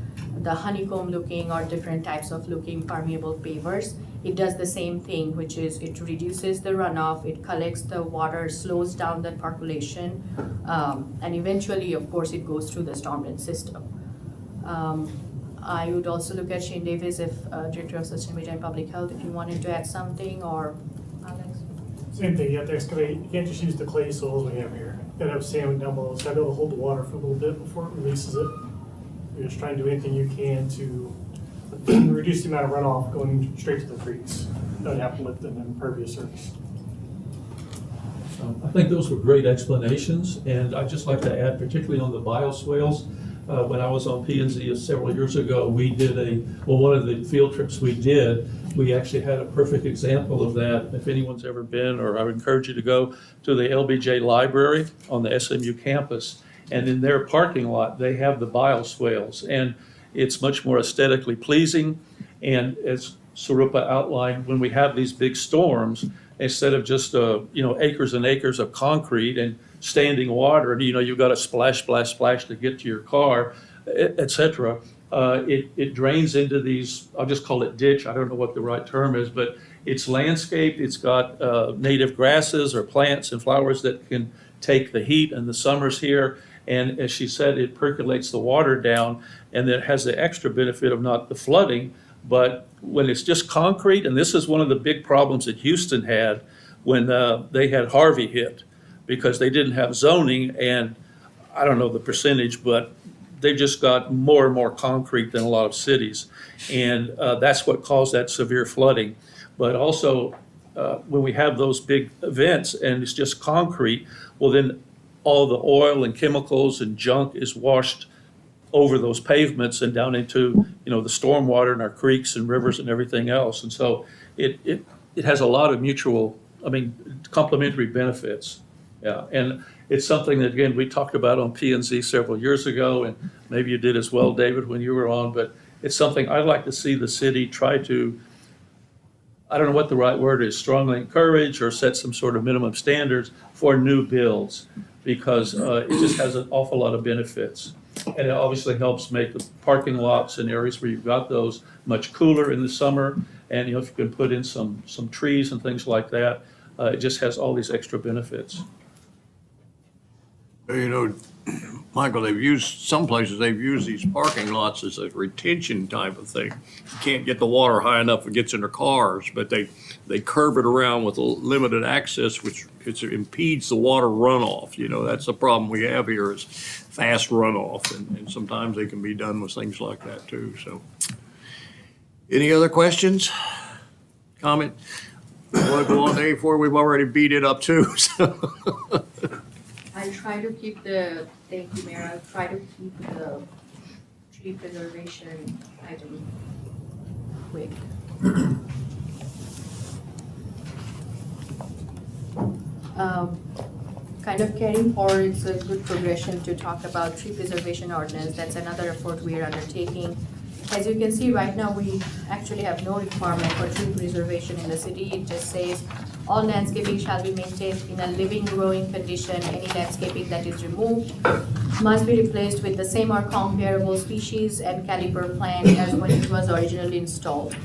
honeycomb looking or different types of looking permeable pavers, it does the same thing, which is it reduces the runoff, it collects the water, slows down the percolation, and eventually, of course, it goes through the storm drain system. I would also look at Shane Davis, if Director of Sustainability and Public Health, if you wanted to add something, or Alex. Same thing, you have to excavate, you can't just use the clay soils we have here. You gotta have sand down below, so you gotta be able to hold the water for a little bit before it releases it. You're just trying to do anything you can to reduce the amount of runoff going straight to the creeks. Don't have to lift an impervious surface. I think those were great explanations, and I'd just like to add, particularly on the bioswales, when I was on P&Z several years ago, we did one of the field trips we did, we actually had a perfect example of that. If anyone's ever been, or I would encourage you to go to the LBJ Library on the SMU campus, and in their parking lot, they have the bioswales, and it's much more aesthetically pleasing. And as Sarupa outlined, when we have these big storms, instead of just acres and acres of concrete and standing water, and you've got to splash, splash, splash to get to your car, et cetera. It drains into these, I'll just call it ditch, I don't know what the right term is, but it's landscaped, it's got native grasses or plants and flowers that can take the heat in the summers here. And as she said, it percolates the water down, and it has the extra benefit of not the flooding. But when it's just concrete, and this is one of the big problems that Houston had when they had Harvey hit, because they didn't have zoning, and I don't know the percentage, but they just got more and more concrete than a lot of cities. And that's what caused that severe flooding. But also, when we have those big events and it's just concrete, well, then all the oil and chemicals and junk is washed over those pavements and down into, the stormwater in our creeks and rivers and everything else. And so it has a lot of complementary benefits. Yeah, and it's something that, again, we talked about on P&Z several years ago, and maybe you did as well, David, when you were on, but it's something I'd like to see the city try to, I don't know what the right word is, strongly encourage or set some sort of minimum standards for new builds, because it just has an awful lot of benefits. And it obviously helps make the parking lots and areas where you've got those much cooler in the summer. And if you can put in some trees and things like that, it just has all these extra benefits. Michael, some places they've used these parking lots as a retention type of thing. You can't get the water high enough, it gets in their cars, but they curve it around with limited access, which it impedes the water runoff. That's the problem we have here is fast runoff, and sometimes they can be done with things like that too, so. Any other questions? Comment? I want to go on to A4, we've already beat it up too, so. I'll try to keep the, thank you, Mayor, I'll try to keep the tree preservation item quick. Kind of carrying forward, it's a good progression to talk about tree preservation ordinance. That's another effort we are undertaking. As you can see right now, we actually have no requirement for tree preservation in the city. It just says all landscaping shall be maintained in a living, growing condition. Any landscaping that is removed must be replaced with the same or comparable species and caliber plant as when it was originally installed.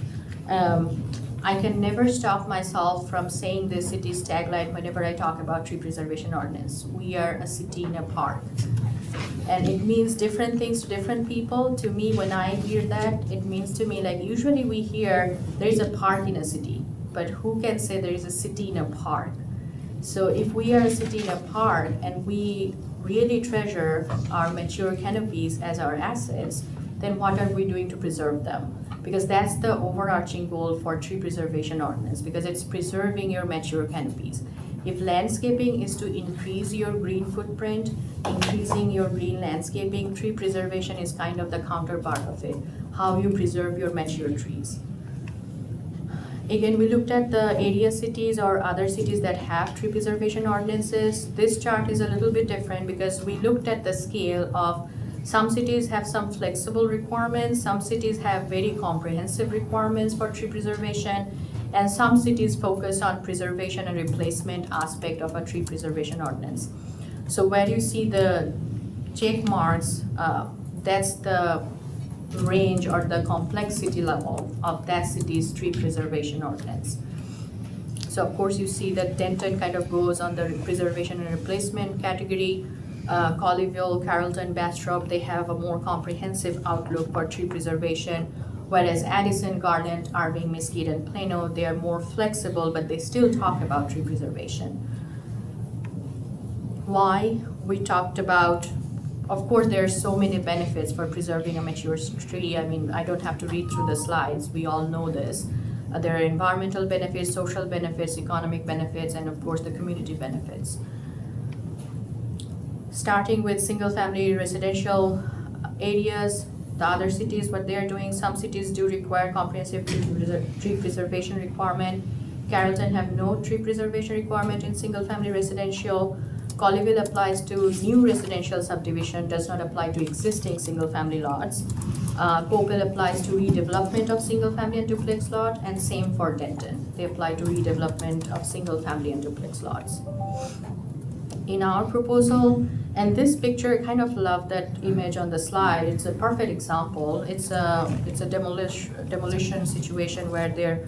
I can never stop myself from saying this city's tagline whenever I talk about tree preservation ordinance. We are a city in a park. And it means different things to different people. To me, when I hear that, it means to me like usually we hear there is a park in a city, but who can say there is a city in a park? So if we are a city in a park and we really treasure our mature canopies as our assets, then what are we doing to preserve them? Because that's the overarching goal for tree preservation ordinance, because it's preserving your mature canopies. If landscaping is to increase your green footprint, increasing your green landscaping, tree preservation is kind of the counterpart of it, how you preserve your mature trees. Again, we looked at the area cities or other cities that have tree preservation ordinances. This chart is a little bit different because we looked at the scale of some cities have some flexible requirements, some cities have very comprehensive requirements for tree preservation, and some cities focus on preservation and replacement aspect of a tree preservation ordinance. So where you see the check marks, that's the range or the complexity level of that city's tree preservation ordinance. So of course you see that Denton kind of goes on the preservation and replacement category. Colleyville, Carrollton, Bastrop, they have a more comprehensive outlook for tree preservation, whereas Addison, Garland, Irving, Mesquite, and Plano, they are more flexible, but they still talk about tree preservation. Why? We talked about, of course, there are so many benefits for preserving a mature tree. I mean, I don't have to read through the slides. We all know this. There are environmental benefits, social benefits, economic benefits, and of course, the community benefits. Starting with single-family residential areas, the other cities, what they're doing, some cities do require comprehensive tree preservation requirement. Carrollton have no tree preservation requirement in single-family residential. Colleyville applies to new residential subdivision, does not apply to existing single-family lots. Copel applies to redevelopment of single-family and duplex lot, and same for Denton. They apply to redevelopment of single-family and duplex lots. In our proposal, and this picture, I kind of love that image on the slide. It's a perfect example. It's a demolition situation where they're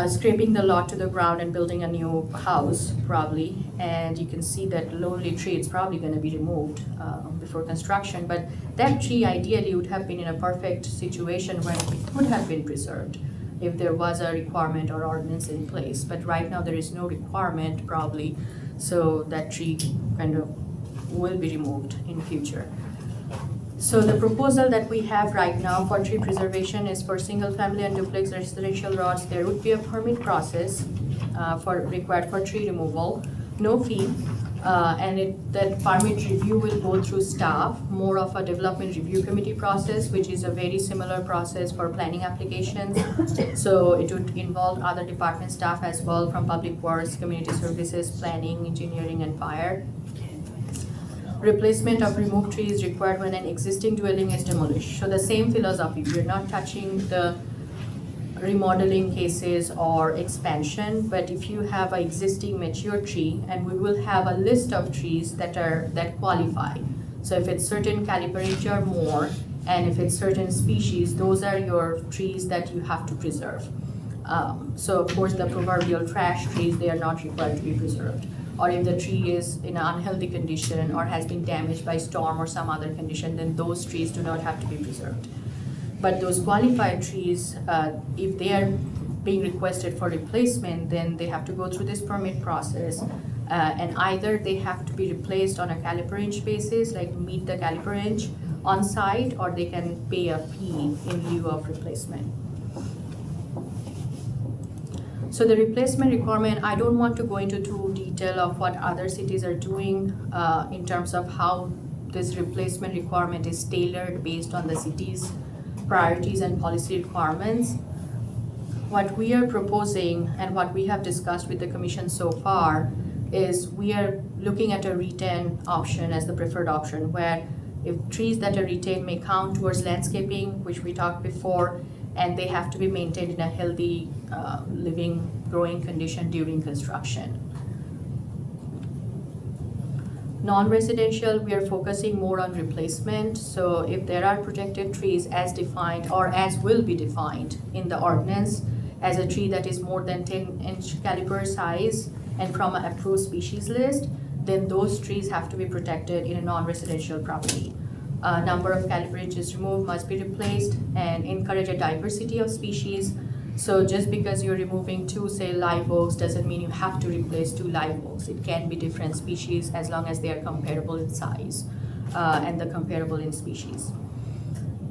scraping the lot to the ground and building a new house, probably. And you can see that lonely tree, it's probably going to be removed before construction. But that tree ideally would have been in a perfect situation where it could have been preserved if there was a requirement or ordinance in place. But right now there is no requirement, probably. So that tree kind of will be removed in future. So the proposal that we have right now for tree preservation is for single family and duplex residential lots. There would be a permit process required for tree removal, no fee, and that permit review will go through staff, more of a development review committee process, which is a very similar process for planning applications. So it would involve other department staff as well, from public works, community services, planning, engineering, and fire. Replacement of removed trees required when an existing dwelling is demolished. So the same philosophy, we're not touching the remodeling cases or expansion, but if you have an existing mature tree, and we will have a list of trees that qualify. So if it's certain caliberage or more, and if it's certain species, those are your trees that you have to preserve. So of course the proverbial trash trees, they are not required to be preserved. Or if the tree is in an unhealthy condition or has been damaged by storm or some other condition, then those trees do not have to be preserved. But those qualified trees, if they are being requested for replacement, then they have to go through this permit process. And either they have to be replaced on a caliper inch basis, like meet the caliper inch on site, or they can pay a fee in lieu of replacement. So the replacement requirement, I don't want to go into too detail of what other cities are doing in terms of how this replacement requirement is tailored based on the city's priorities and policy requirements. What we are proposing and what we have discussed with the commission so far is we are looking at a retain option as the preferred option, where if trees that are retained may count towards landscaping, which we talked before, and they have to be maintained in a healthy, living, growing condition during construction. Non-residential, we are focusing more on replacement. So if there are protected trees as defined or as will be defined in the ordinance as a tree that is more than 10-inch caliper size and from an approved species list, then those trees have to be protected in a non-residential property. Number of caliper inches removed must be replaced and encourage a diversity of species. So just because you're removing 2, say, live oaks doesn't mean you have to replace 2 live oaks. It can be different species as long as they are comparable in size and the comparable in species.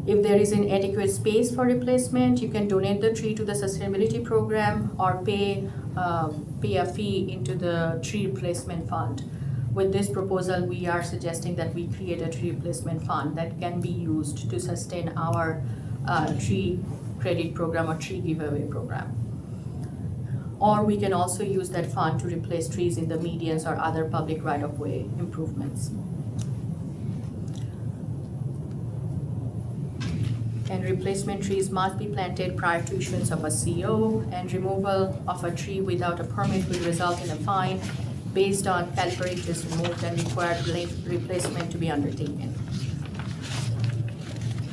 If there is inadequate space for replacement, you can donate the tree to the sustainability program or pay a fee into the tree replacement fund. With this proposal, we are suggesting that we create a tree replacement fund that can be used to sustain our tree credit program or tree giveaway program. Or we can also use that fund to replace trees in the medians or other public right-of-way improvements. And replacement trees must be planted prior to issuance of a CO, and removal of a tree without a permit will result in a fine based on caliper inches removed and required replacement to be undertaken.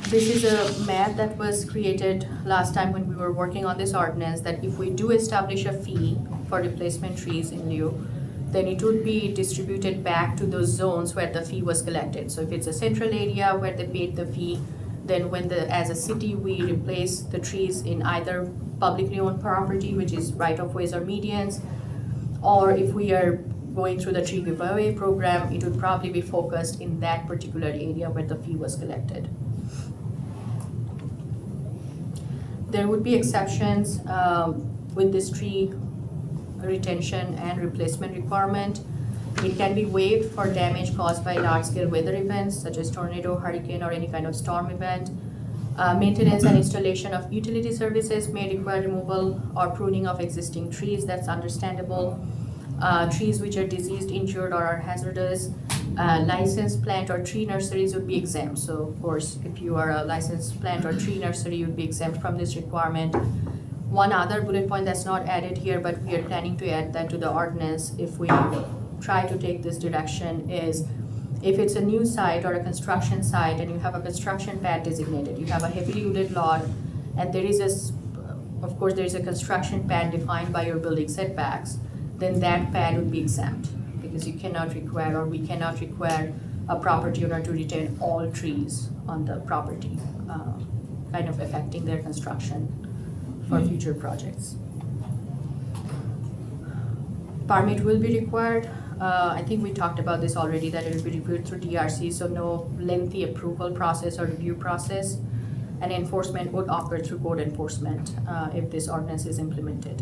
This is a map that was created last time when we were working on this ordinance, that if we do establish a fee for replacement trees in lieu, then it would be distributed back to those zones where the fee was collected. So if it's a central area where they paid the fee, then when as a city, we replace the trees in either publicly owned property, which is right-of-ways or medians, or if we are going through the tree giveaway program, it would probably be focused in that particular area where the fee was collected. There would be exceptions with this tree retention and replacement requirement. It can be waived for damage caused by large-scale weather events such as tornado, hurricane, or any kind of storm event. Maintenance and installation of utility services may require removal or pruning of existing trees. That's understandable. Trees which are diseased, injured, or are hazardous. Licensed plant or tree nurseries would be exempt. So of course, if you are a licensed plant or tree nursery, you would be exempt from this requirement. One other bullet point that's not added here, but we are planning to add that to the ordinance if we try to take this direction, is if it's a new site or a construction site and you have a construction pad designated, you have a heavily wooded lot, and there is of course, there is a construction pad defined by your building setbacks, then that pad would be exempt, because you cannot require, or we cannot require a property owner to retain all trees on the property, kind of affecting their construction for future projects. Permit will be required. I think we talked about this already, that it will be reviewed through DRC, so no lengthy approval process or review process. And enforcement would occur through code enforcement if this ordinance is implemented.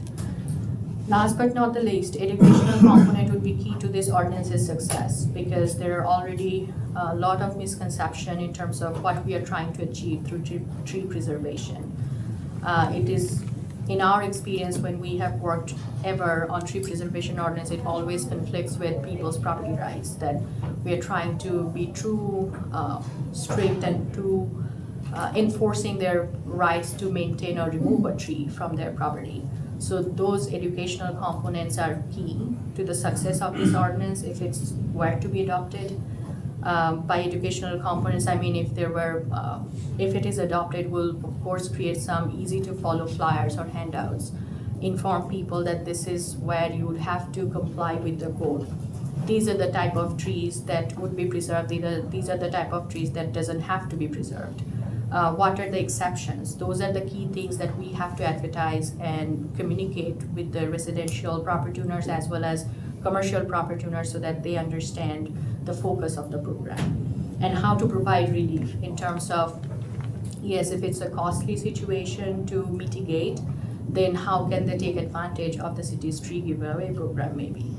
Last but not the least, educational component would be key to this ordinance's success, because there are already a lot of misconception in terms of what we are trying to achieve through tree preservation. It is, in our experience, when we have worked ever on tree preservation ordinance, it always conflicts with people's property rights, that we are trying to be too strict and too enforcing their rights to maintain or remove a tree from their property. So those educational components are key to the success of this ordinance if it's were to be adopted. By educational components, I mean if it is adopted, we'll of course create some easy to follow flyers or handouts, inform people that this is where you would have to comply with the code. These are the type of trees that would be preserved. These are the type of trees that doesn't have to be preserved. What are the exceptions? Those are the key things that we have to advertise and communicate with the residential property owners as well as commercial property owners so that they understand the focus of the program and how to provide relief in terms of, yes, if it's a costly situation to mitigate, then how can they take advantage of the city's tree giveaway program maybe?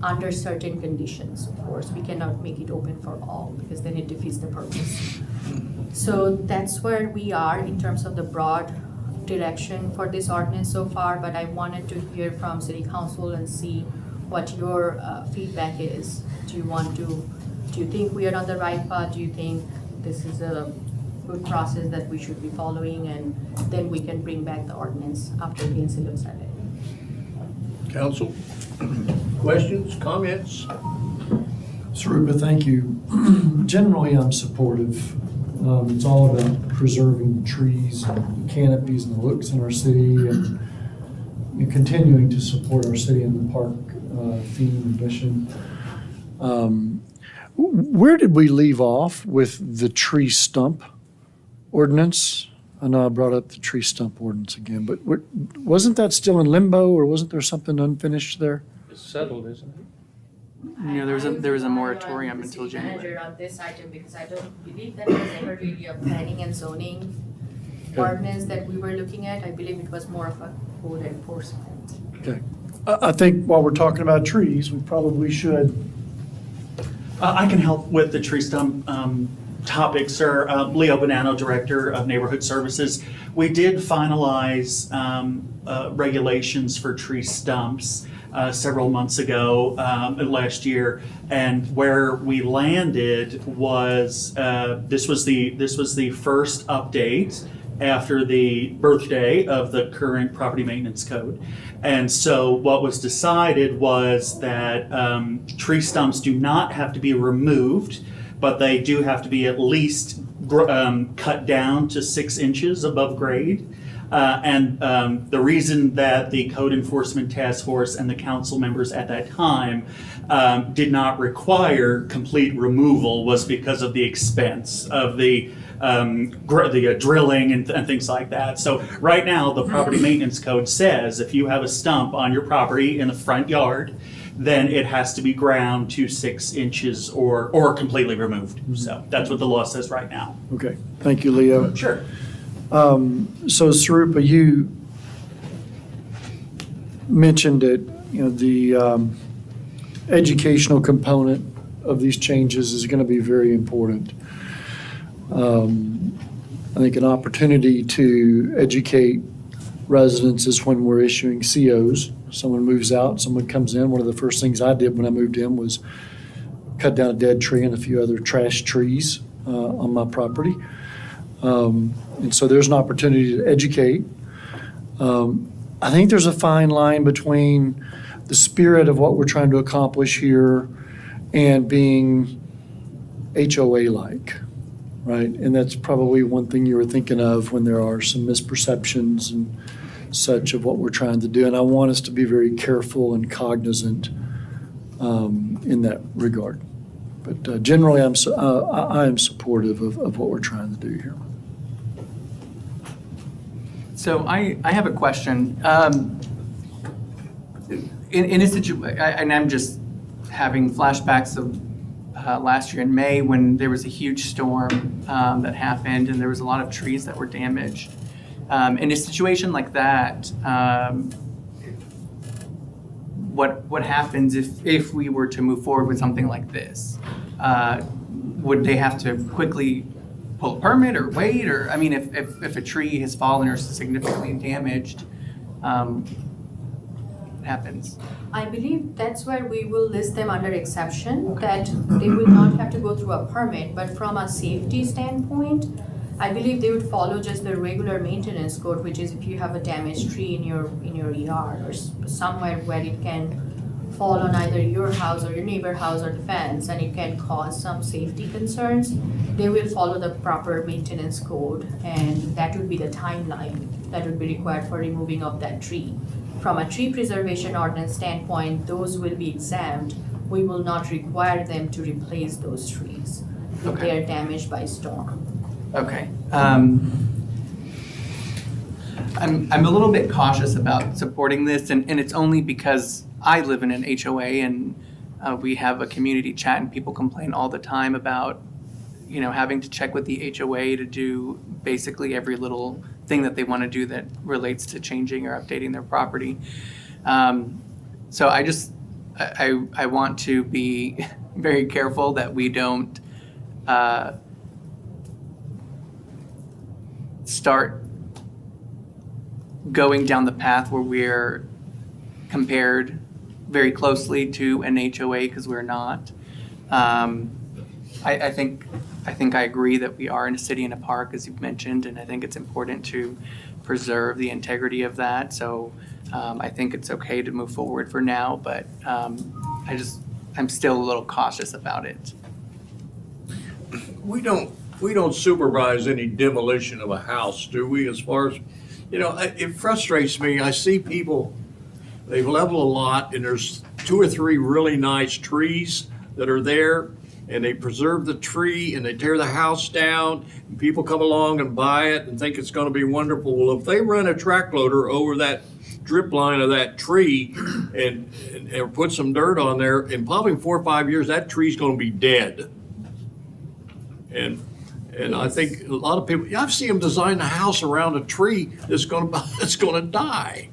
Under certain conditions, of course. We cannot make it open for all because then it defeats the purpose. So that's where we are in terms of the broad direction for this ordinance so far, but I wanted to hear from City Council and see what your feedback is. Do you think we are on the right path? Do you think this is a good process that we should be following, and then we can bring back the ordinance after P&Z looks at it? Council, questions, comments? Sarupa, thank you. Generally, I'm supportive. It's all about preserving the trees, and the canopies, and the looks in our city, and continuing to support our city and the park theme and mission. Where did we leave off with the tree stump ordinance? I know I brought up the tree stump ordinance again, but wasn't that still in limbo, or wasn't there something unfinished there? It's settled, isn't it? Yeah, there was a moratorium until January. Manager on this item because I don't believe that was ever really a planning and zoning ordinance that we were looking at. I believe it was more of a code enforcement. Okay. I think while we're talking about trees, we probably should. I can help with the tree stump topic, sir. Leo Bonanno, Director of Neighborhood Services. We did finalize regulations for tree stumps several months ago, last year, and where we landed was this was the first update after the birthday of the current property maintenance code. And so what was decided was that tree stumps do not have to be removed, but they do have to be at least cut down to 6 inches above grade. And the reason that the Code Enforcement Task Force and the council members at that time did not require complete removal was because of the expense of the drilling and things like that. So right now, the property maintenance code says if you have a stump on your property in the front yard, then it has to be ground to 6 inches or completely removed. So that's what the law says right now. Okay, thank you, Leo. Sure. So Sarupa, you mentioned that, the educational component of these changes is going to be very important. I think an opportunity to educate residents is when we're issuing COs. Someone moves out, someone comes in. One of the first things I did when I moved in was cut down a dead tree and a few other trash trees on my property. And so there's an opportunity to educate. I think there's a fine line between the spirit of what we're trying to accomplish here and being HOA-like, right? And that's probably one thing you were thinking of when there are some misperceptions and such of what we're trying to do. And I want us to be very careful and cognizant in that regard. But generally, I am supportive of what we're trying to do here. So I have a question. In a situation, and I'm just having flashbacks of last year in May when there was a huge storm that happened and there was a lot of trees that were damaged. In a situation like that, what happens if we were to move forward with something like this? Would they have to quickly pull a permit or wait? Or, I mean, if a tree has fallen or is significantly damaged, what happens? I believe that's where we will list them under exception, that they will not have to go through a permit, but from a safety standpoint, I believe they would follow just the regular maintenance code, which is if you have a damaged tree in your yard or somewhere where it can fall on either your house or your neighbor's house or the fence, and it can cause some safety concerns, they will follow the proper maintenance code, and that would be the timeline that would be required for removing of that tree. From a tree preservation ordinance standpoint, those will be exempt. We will not require them to replace those trees if they are damaged by storm. Okay. I'm a little bit cautious about supporting this, and it's only because I live in an HOA and we have a community chat and people complain all the time about, having to check with the HOA to do basically every little thing that they want to do that relates to changing or updating their property. So I want to be very careful that we don't start going down the path where we're compared very closely to an HOA, because we're not. I think I agree that we are in a city and a park, as you've mentioned, and I think it's important to preserve the integrity of that. So I think it's okay to move forward for now, but I'm still a little cautious about it. We don't supervise any demolition of a house, do we, as far as, it frustrates me. I see people, they level a lot and there's 2 or 3 really nice trees that are there, and they preserve the tree and they tear the house down, and people come along and buy it and think it's gonna be wonderful. Well, if they run a track loader over that drip line of that tree and put some dirt on there, in probably 4 or 5 years, that tree's gonna be dead. And I think a lot of people, I've seen them design a house around a tree that's gonna die.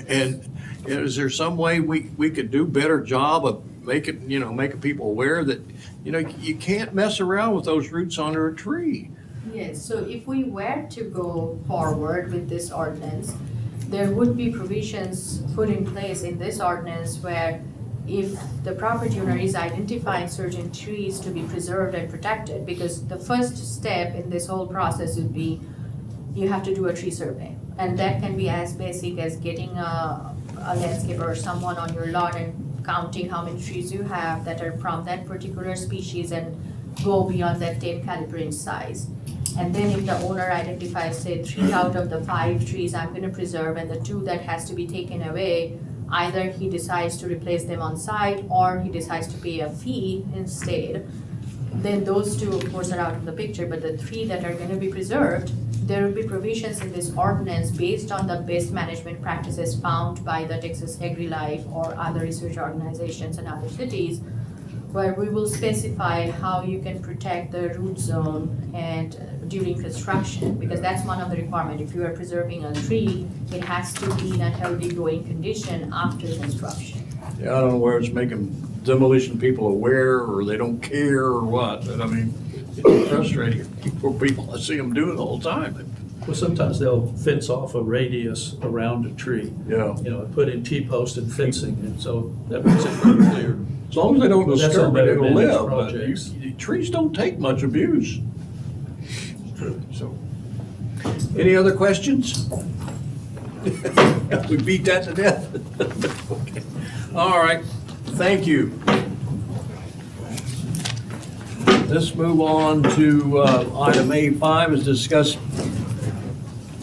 And is there some way we could do better job of making people aware that, you can't mess around with those roots under a tree? Yes, so if we were to go forward with this ordinance, there would be provisions put in place in this ordinance where if the property owner is identifying certain trees to be preserved and protected, because the first step in this whole process would be you have to do a tree survey. And that can be as basic as getting a landscaper or someone on your lawn and counting how many trees you have that are from that particular species and go beyond that 10 caliber inch size. And then if the owner identifies, say, 3 out of the 5 trees I'm gonna preserve and the 2 that has to be taken away, either he decides to replace them on site or he decides to pay a fee instead, then those 2 of course are out of the picture, but the 3 that are gonna be preserved, there will be provisions in this ordinance based on the best management practices found by the Texas AgriLife or other research organizations in other cities, where we will specify how you can protect the root zone and during construction, because that's one of the requirements. If you are preserving a tree, it has to be in a healthy growing condition after construction. Yeah, I don't know where it's making demolition people aware, or they don't care, or what, but I mean, it's frustrating for people. I see them do it all the time. Well, sometimes they'll fence off a radius around a tree. Yeah. Put in T-post and fencing, and so that makes it pretty clear. As long as they don't But that's on disturb it, better it'll managed live. But projects. trees don't take much abuse. So, any other questions? We beat that to death. Okay. All right, thank you. Let's move on to item A5, is discuss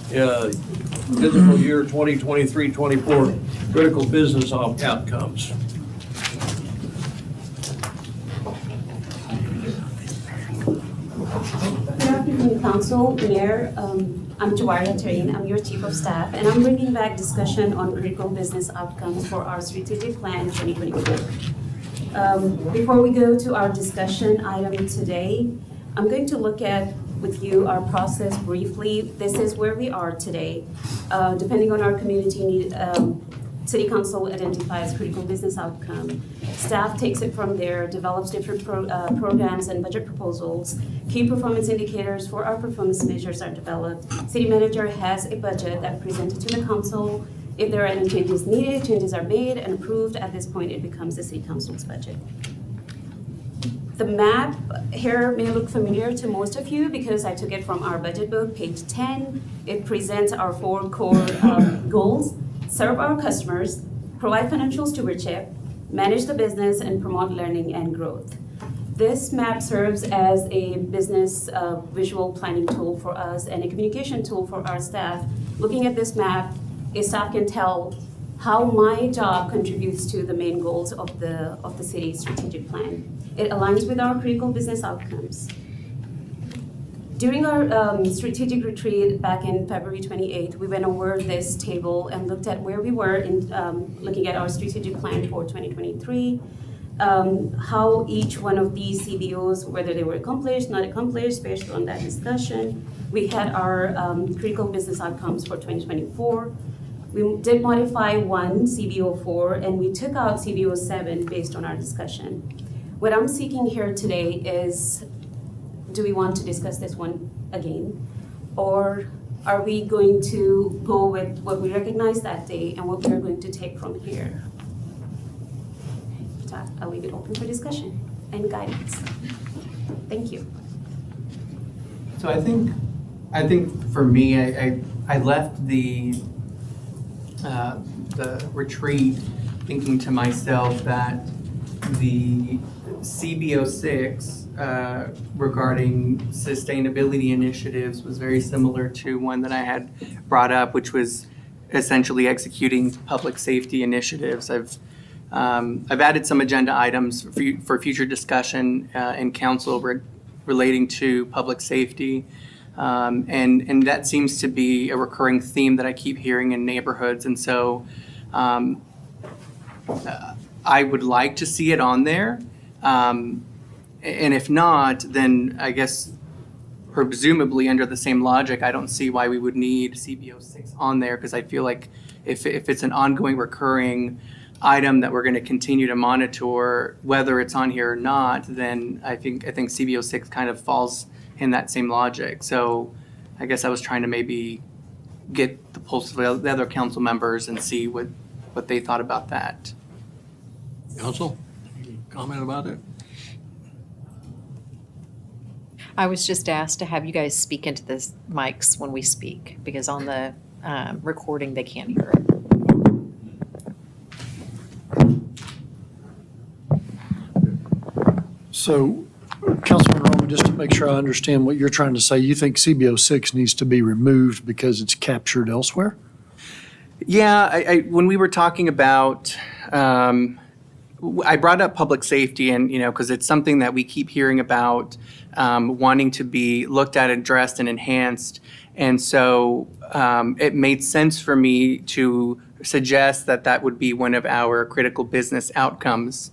fiscal year 2023-24 critical business outcomes. Good afternoon, Council, Mayor. I'm Jawaria Tareen. I'm your Chief of Staff, and I'm bringing back discussion on critical business outcomes for our strategic plan 2024. Before we go to our discussion item today, I'm going to look at with you our process briefly. This is where we are today. Depending on our community need, City Council identifies critical business outcome. Staff takes it from there, develops different programs and budget proposals. Key performance indicators for our performance measures are developed. City manager has a budget that presented to the council. If there are any changes needed, changes are made and approved. At this point, it becomes the City Council's budget. The map here may look familiar to most of you because I took it from our budget book, page 10. It presents our 4 core goals: serve our customers, provide financial stewardship, manage the business, and promote learning and growth. This map serves as a business visual planning tool for us and a communication tool for our staff. Looking at this map, a staff can tell how my job contributes to the main goals of the city's strategic plan. It aligns with our critical business outcomes. During our strategic retreat back in February 28th, we went over this table and looked at where we were in looking at our strategic plan for 2023, how each one of these CBOs, whether they were accomplished, not accomplished, based on that discussion. We had our critical business outcomes for 2024. We did modify one CBO4 and we took out CBO7 based on our discussion. What I'm seeking here today is, do we want to discuss this one again? Or are we going to go with what we recognized that day and what we're going to take from here? So I'll leave it open for discussion and guidance. Thank you. So I think for me, I left the retreat thinking to myself that the CBO6 regarding sustainability initiatives was very similar to one that I had brought up, which was essentially executing public safety initiatives. I've added some agenda items for future discussion in council relating to public safety. And that seems to be a recurring theme that I keep hearing in neighborhoods. And so I would like to see it on there. And if not, then I guess presumably under the same logic, I don't see why we would need CBO6 on there, because I feel like if it's an ongoing recurring item that we're going to continue to monitor, whether it's on here or not, then I think CBO6 kind of falls in that same logic. So I guess I was trying to maybe get the pulse of the other council members and see what they thought about that. Council, comment about it? I was just asked to have you guys speak into the mics when we speak, because on the recording, they can't hear it. So, Councilman Roman, just to make sure I understand what you're trying to say, you think CBO6 needs to be removed because it's captured elsewhere? Yeah, I when we were talking about, I brought up public safety, and because it's something that we keep hearing about, wanting to be looked at, addressed, and enhanced, and so it made sense for me to suggest that would be one of our critical business outcomes.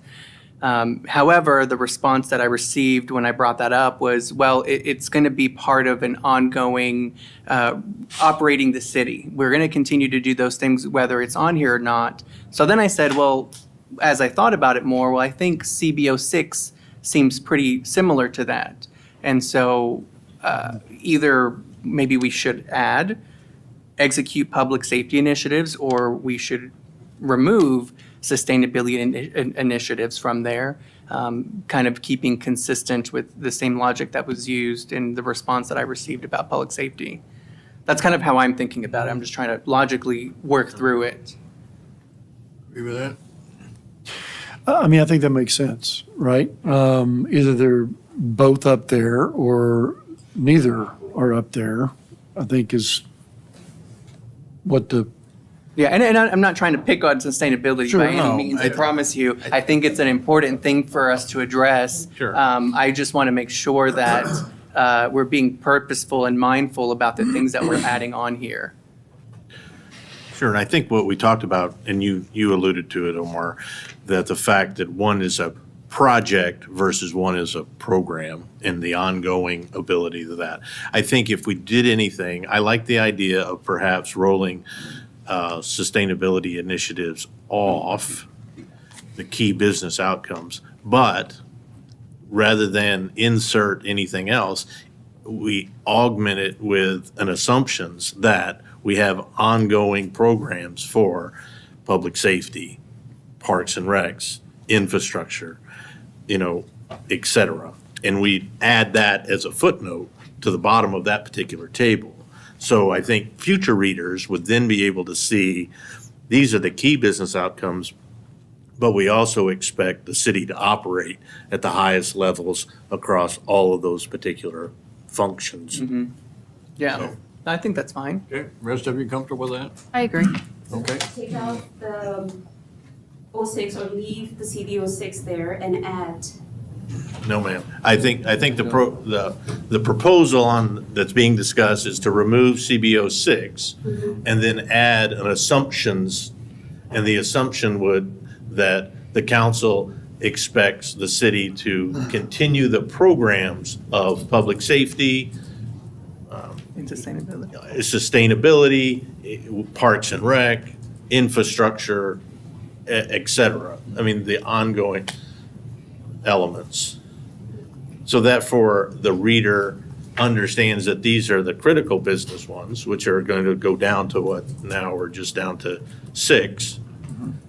However, the response that I received when I brought that up was, well, it's going to be part of an ongoing operating the city. We're going to continue to do those things whether it's on here or not. So then I said, well, as I thought about it more, well, I think CBO6 seems pretty similar to that. And so either maybe we should execute public safety initiatives, or we should remove sustainability initiatives from there, kind of keeping consistent with the same logic that was used in the response that I received about public safety. That's kind of how I'm thinking about it. I'm just trying to logically work through it. Agree with that? I mean, I think that makes sense, right? Either they're both up there or neither are up there, I think is what the. Yeah, and I'm not trying to pick on sustainability Sure, by any no, means. I promise you, I think it's an important thing for us to address. Sure. I just want to make sure that we're being purposeful and mindful about the things that we're adding on here. Sure, and I think what we talked about, and you alluded to it, Omar, that the fact that one is a project versus one is a program and the ongoing ability to that. I think if we did anything, I like the idea of perhaps rolling sustainability initiatives off the key business outcomes, but rather than insert anything else, we augment it with an assumptions that we have ongoing programs for public safety, parks and recs, infrastructure, et cetera. And we add that as a footnote to the bottom of that particular table. So I think future readers would then be able to see these are the key business outcomes, but we also expect the city to operate at the highest levels across all of those particular functions. Mm-hmm. Yeah, So- I think that's fine. Okay, rest of you comfortable with that? I agree. Okay. Take out the 06 or leave the CBO6 there and add No, ma'am. I think the proposal that's being discussed is to remove CBO 6 and then add an assumptions, and the assumption that the council expects the city to continue the programs of public safety, And sustainability. sustainability, parks and rec, infrastructure, et cetera. I mean, the ongoing elements. So that for the reader understands that these are the critical business ones, which are going to go down to what now we're just down to 6.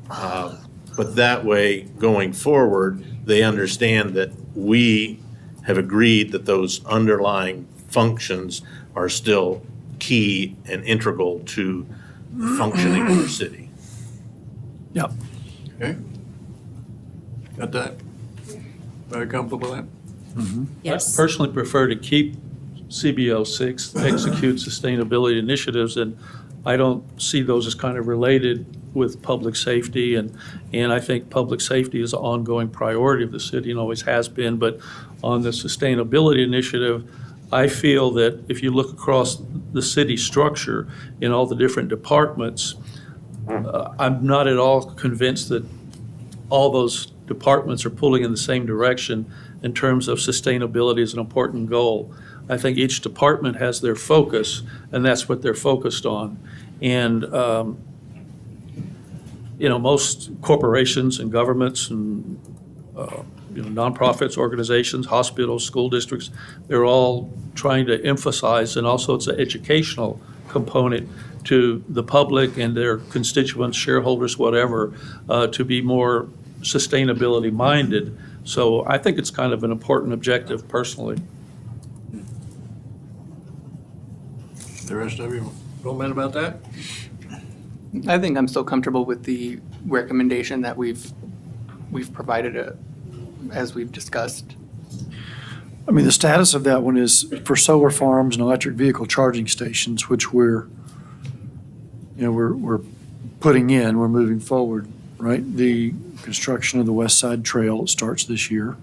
But that way, going forward, they understand that we have agreed that those underlying functions are still key and integral to functioning of the city. Yep. Okay. Got that? Very comfortable with that? Yes. I personally prefer to keep CBO 6, execute sustainability initiatives, and I don't see those as kind of related with public safety, and I think public safety is an ongoing priority of the city and always has been, but on the sustainability initiative, I feel that if you look across the city structure in all the different departments, I'm not at all convinced that all those departments are pulling in the same direction in terms of sustainability as an important goal. I think each department has their focus, and that's what they're focused on. And, most corporations and governments and, nonprofits, organizations, hospitals, school districts, they're all trying to emphasize, and also it's an educational component to the public and their constituents, shareholders, whatever, to be more sustainability minded. So I think it's kind of an important objective personally. The rest of you comment about that? I think I'm still comfortable with the recommendation that we've provided as we've discussed. I mean, the status of that one is for solar farms and electric vehicle charging stations, which we're putting in, we're moving forward, right? The construction of the West Side Trail starts this year.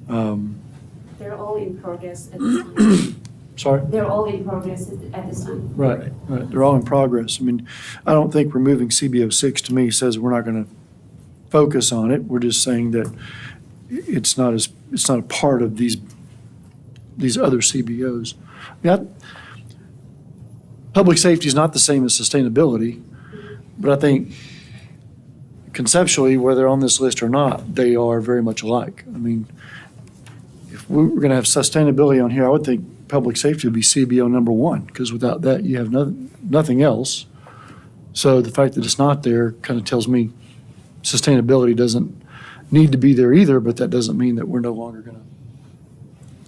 They're all in progress at this time. Sorry? They're all in progress at this time. Right. They're all in progress. I mean, I don't think removing CBO 6 to me says we're not going to focus on it. We're just saying that it's not a part of these other CBOs. Public safety is not the same as sustainability, but I think conceptually, whether they're on this list or not, they are very much alike. I mean, if we were going to have sustainability on here, I would think public safety would be CBO number 1, because without that, you have nothing else. So the fact that it's not there kind of tells me sustainability doesn't need to be there either, but that doesn't mean that we're no longer going to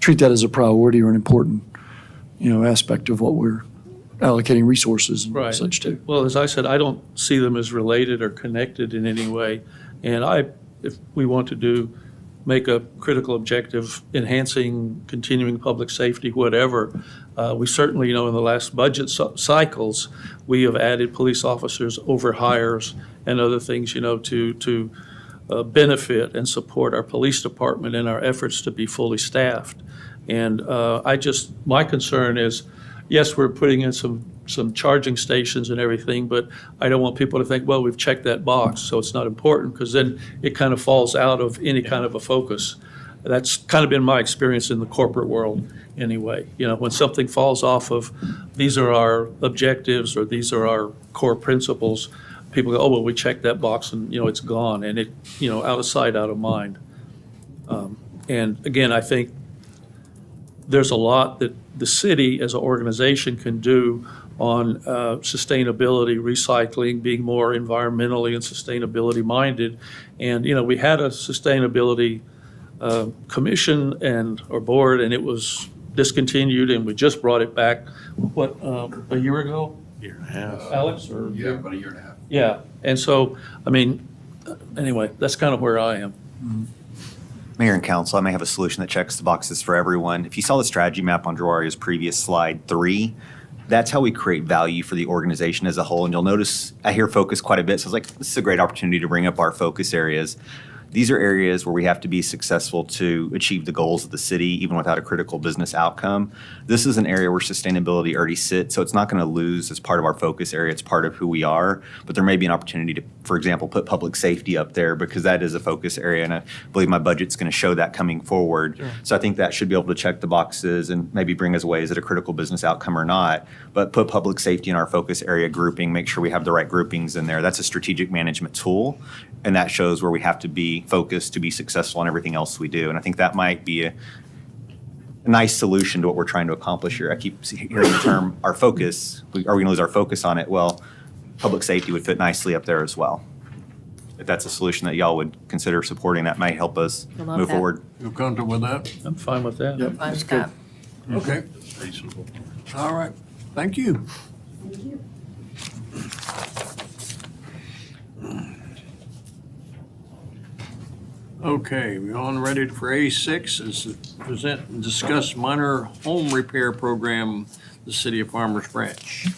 treat that as a priority or an important, aspect of what we're allocating resources and Right. such to. Well, as I said, I don't see them as related or connected in any way. And if we want to make a critical objective, enhancing, continuing public safety, whatever, we certainly, in the last budget cycles, we have added police officers, overhires, and other things, to benefit and support our police department in our efforts to be fully staffed. And my concern is, yes, we're putting in some charging stations and everything, but I don't want people to think, well, we've checked that box, so it's not important, because then it kind of falls out of any kind of a focus. That's kind of been my experience in the corporate world anyway. When something falls off of, these are our objectives or these are our core principles, people go, oh, well, we checked that box and, it's gone, and it, out of sight, out of mind. And again, I think there's a lot that the city as an organization can do on sustainability, recycling, being more environmentally and sustainability minded. And, we had a sustainability commission or board, and it was discontinued, and we just brought it back, a year ago? Year and a half. Alex, or? Yeah, about a year and a half. Yeah, and so, anyway, that's kind of where I am. Mayor and council, I may have a solution that checks the boxes for everyone. If you saw the strategy map on Drew Aria's previous slide 3, that's how we create value for the organization as a whole. And you'll notice I hear focus quite a bit. So I was like, this is a great opportunity to bring up our focus areas. These are areas where we have to be successful to achieve the goals of the city, even without a critical business outcome. This is an area where sustainability already sits, so it's not going to lose as part of our focus area. It's part of who we are, but there may be an opportunity to, for example, put public safety up there because that is a focus area, and I believe my budget's going to show that coming forward. Sure. So I think that should be able to check the boxes and maybe bring us away, is it a critical business outcome or not? But put public safety in our focus area grouping, make sure we have the right groupings in there. That's a strategic management tool, and that shows where we have to be focused to be successful in everything else we do. And I think that might be a nice solution to what we're trying to accomplish here. I keep hearing the term our focus. Are we going to lose our focus on it? Well, public safety would fit nicely up there as well. If that's a solution that y'all would consider supporting, that might help us I love move that. forward. You comfortable with that? I'm fine with that. Yep, Fine that's with good. that. Okay. Reasonable. All right. Thank you. Thank you. Okay, we're on ready for A6, is to present and discuss minor home repair program, the City of Farmers Branch.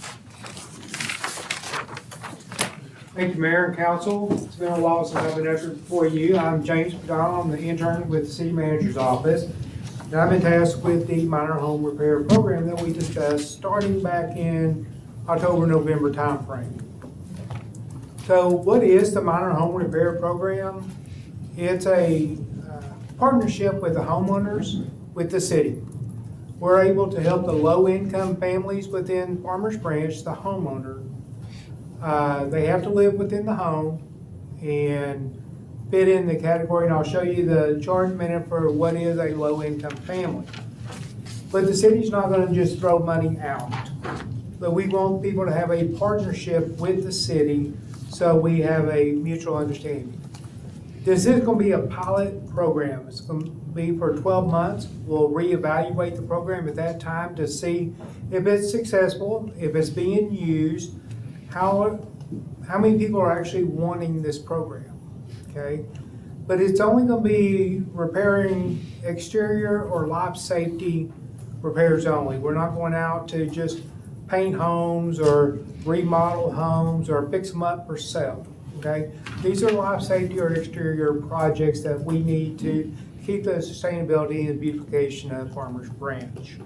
Thank you, Mayor and Council. It's been a while since I've been up here before you. I'm James McDonald. I'm the intern with the City Manager's Office. And I've been tasked with the minor home repair program that we discussed starting back in October, November timeframe. So what is the minor home repair program? It's a partnership with the homeowners with the city. We're able to help the low-income families within Farmers Branch, the homeowner. They have to live within the home and fit in the category, and I'll show you the chart in a minute for what is a low-income family. But the city's not gonna just throw money out. But we want people to have a partnership with the city so we have a mutual understanding. This is gonna be a pilot program. It's gonna be for 12 months. We'll reevaluate the program at that time to see if it's successful, if it's being used, how many people are actually wanting this program, okay? But it's only gonna be repairing exterior or life safety repairs only. We're not going out to just paint homes or remodel homes or fix them up for sale, okay? These are life safety or exterior projects that we need to keep the sustainability and beautification of Farmers Branch.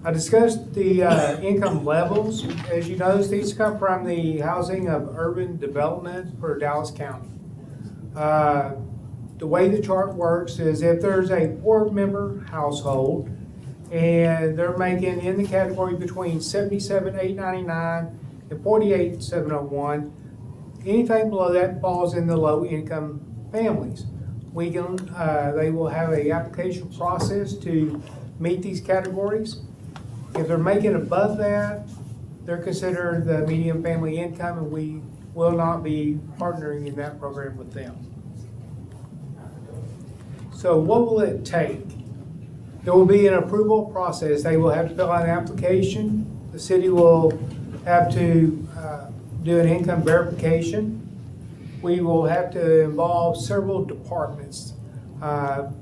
I discussed the income levels. As you notice, these come from the Housing of Urban Development for Dallas County. The way the chart works is if there's a 4-member household and they're making in the category between 77,899 and 48,701, anything below that falls in the low-income families. We can, they will have a application process to meet these categories. If they're making above that, they're considered the median family income, and we will not be partnering in that program with them. So what will it take? There will be an approval process. They will have to fill out an application. The city will have to do an income verification. We will have to involve several departments. A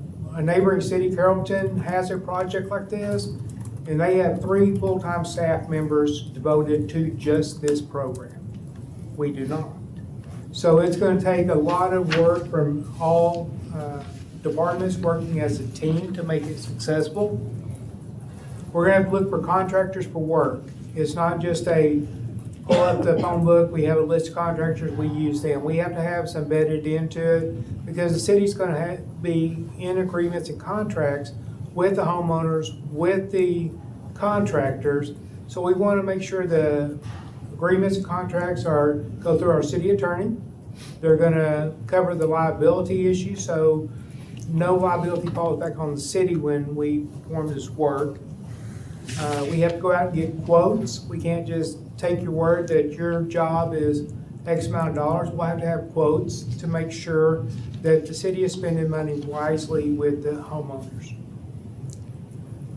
neighboring city, Carrollton, has a project like this, and they have 3 full-time staff members devoted to just this program. We do not. So it's going to take a lot of work from all departments working as a team to make it successful. We're going to have to look for contractors for work. It's not just a pull up the phone book, we have a list of contractors, we use them. We have to have some vetted into it because the city's going to be in agreements and contracts with the homeowners, with the contractors. So we want to make sure the agreements and contracts go through our city attorney. They're going to cover the liability issue, so no liability falls back on the city when we perform this work. We have to go out and get quotes. We can't just take your word that your job is X amount of dollars. We'll have to have quotes to make sure that the city is spending money wisely with the homeowners.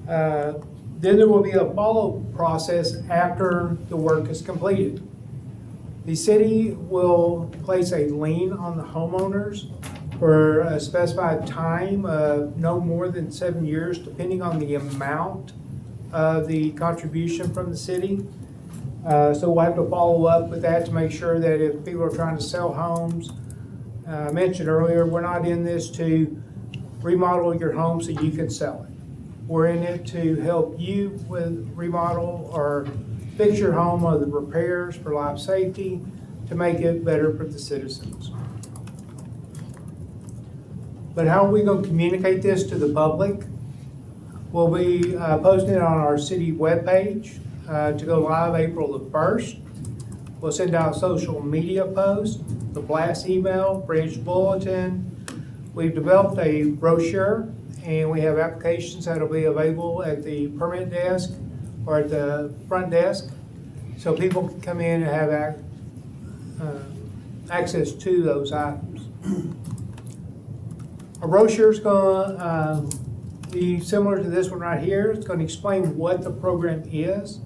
Then there will be a follow-up process after the work is completed. The city will place a lien on the homeowners for a specified time of no more than 7 years, depending on the amount of the contribution from the city. So we'll have to follow up with that to make sure that if people are trying to sell homes I mentioned earlier, we're not in this to remodel your home so you can sell it. We're in it to help you with remodel or fix your home or the repairs for life safety to make it better for the citizens. But how are we going to communicate this to the public? We'll be posting it on our city webpage to go live April the 1st. We'll send out social media posts, the blast email, branch bulletin. We've developed a brochure, and we have applications that'll be available at the permit desk or at the front desk, so people can come in and have access to those items. Our brochure is going to be similar to this one right here. It's going to explain what the program is.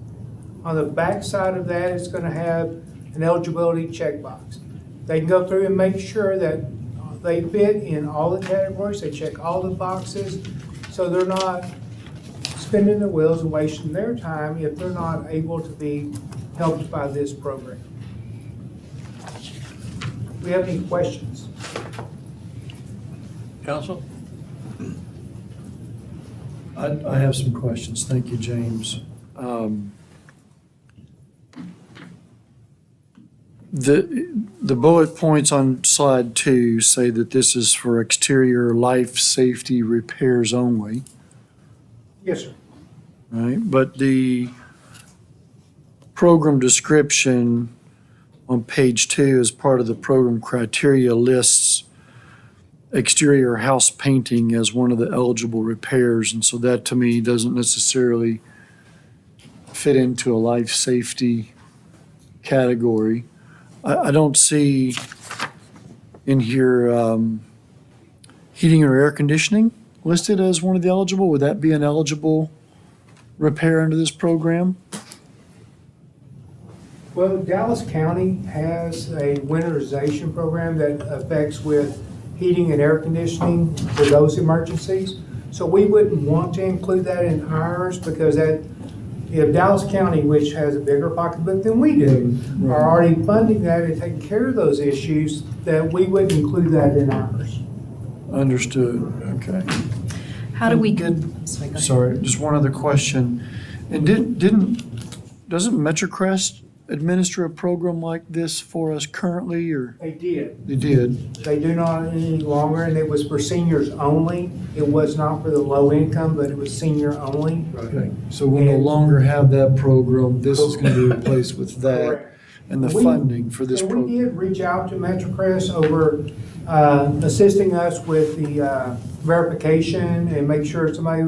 On the back side of that, it's going to have an eligibility checkbox. They can go through and make sure that they fit in all the categories. They check all the boxes, so they're not spinning their wheels and wasting their time if they're not able to be helped by this program. Do we have any questions? Council? I have some questions. Thank you, James. The bullet points on slide 2 say that this is for exterior life safety repairs only, Yes, sir. right? But the program description on page 2 as part of the program criteria lists exterior house painting as one of the eligible repairs. And so that to me doesn't necessarily fit into a life safety category. I don't see in here heating or air conditioning listed as one of the eligible. Would that be an eligible repair under this program? Well, Dallas County has a winterization program that affects with heating and air conditioning for those emergencies. So we wouldn't want to include that in ours because that, if Dallas County, which has a bigger pocketbook than we do, are already funding that and taking care of those issues, that we wouldn't include that in ours. Understood, okay. How do we? Sorry, just one other question. And doesn't MetroCrest administer a program like this for us currently, or? They did. They did? They do not any longer, and it was for seniors only. It was not for the low income, but it was senior only. Okay, so we'll no longer have that program. This is going to be replaced with that. Correct. And the We- funding for this And program. we did reach out to MetroCrest over assisting us with the verification and make sure somebody,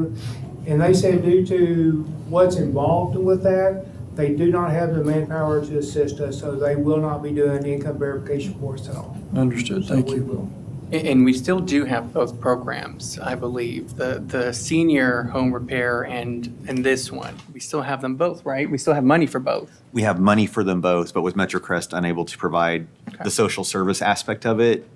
and they said due to what's involved with that, they do not have the manpower to assist us, so they will not be doing income verification for us at all. Understood, thank So we you. will. And we still do have both programs, I believe, the senior home repair and this one. We still have them both, right? We still have money for both. We have money for them both, but with MetroCrest unable to provide the social service aspect of it,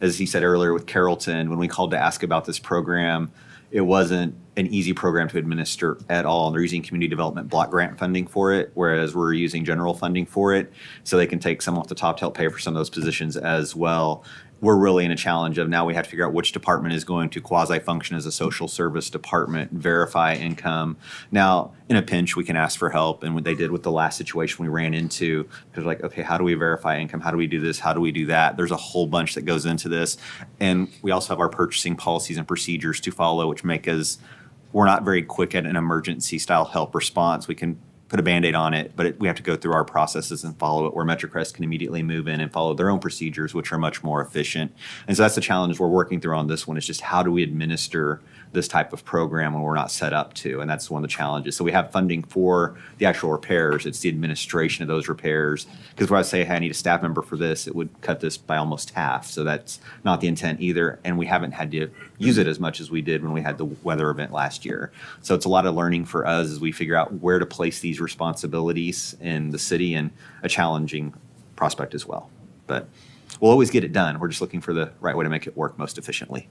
as he said earlier with Carrollton, when we called to ask about this program, it wasn't an easy program to administer at all. They're using community development block grant funding for it, whereas we're using general funding for it. So they can take some off the top to help pay for some of those positions as well. We're really in a challenge of now we have to figure out which department is going to quasi-function as a social service department, verify income. Now, in a pinch, we can ask for help, and what they did with the last situation we ran into, because like, okay, how do we verify income? How do we do this? How do we do that? There's a whole bunch that goes into this. And we also have our purchasing policies and procedures to follow, which make us, we're not very quick at an emergency style help response. We can put a Band-Aid on it, but we have to go through our processes and follow it, where MetroCrest can immediately move in and follow their own procedures, which are much more efficient. And so that's the challenge we're working through on this one, is just how do we administer this type of program when we're not set up to? And that's one of the challenges. So we have funding for the actual repairs. It's the administration of those repairs. Because where I say, hey, I need a staff member for this, it would cut this by almost half. So that's not the intent either. And we haven't had to use it as much as we did when we had the weather event last year. So it's a lot of learning for us as we figure out where to place these responsibilities in the city, and a challenging prospect as well. But we'll always get it done. We're just looking for the right way to make it work most efficiently.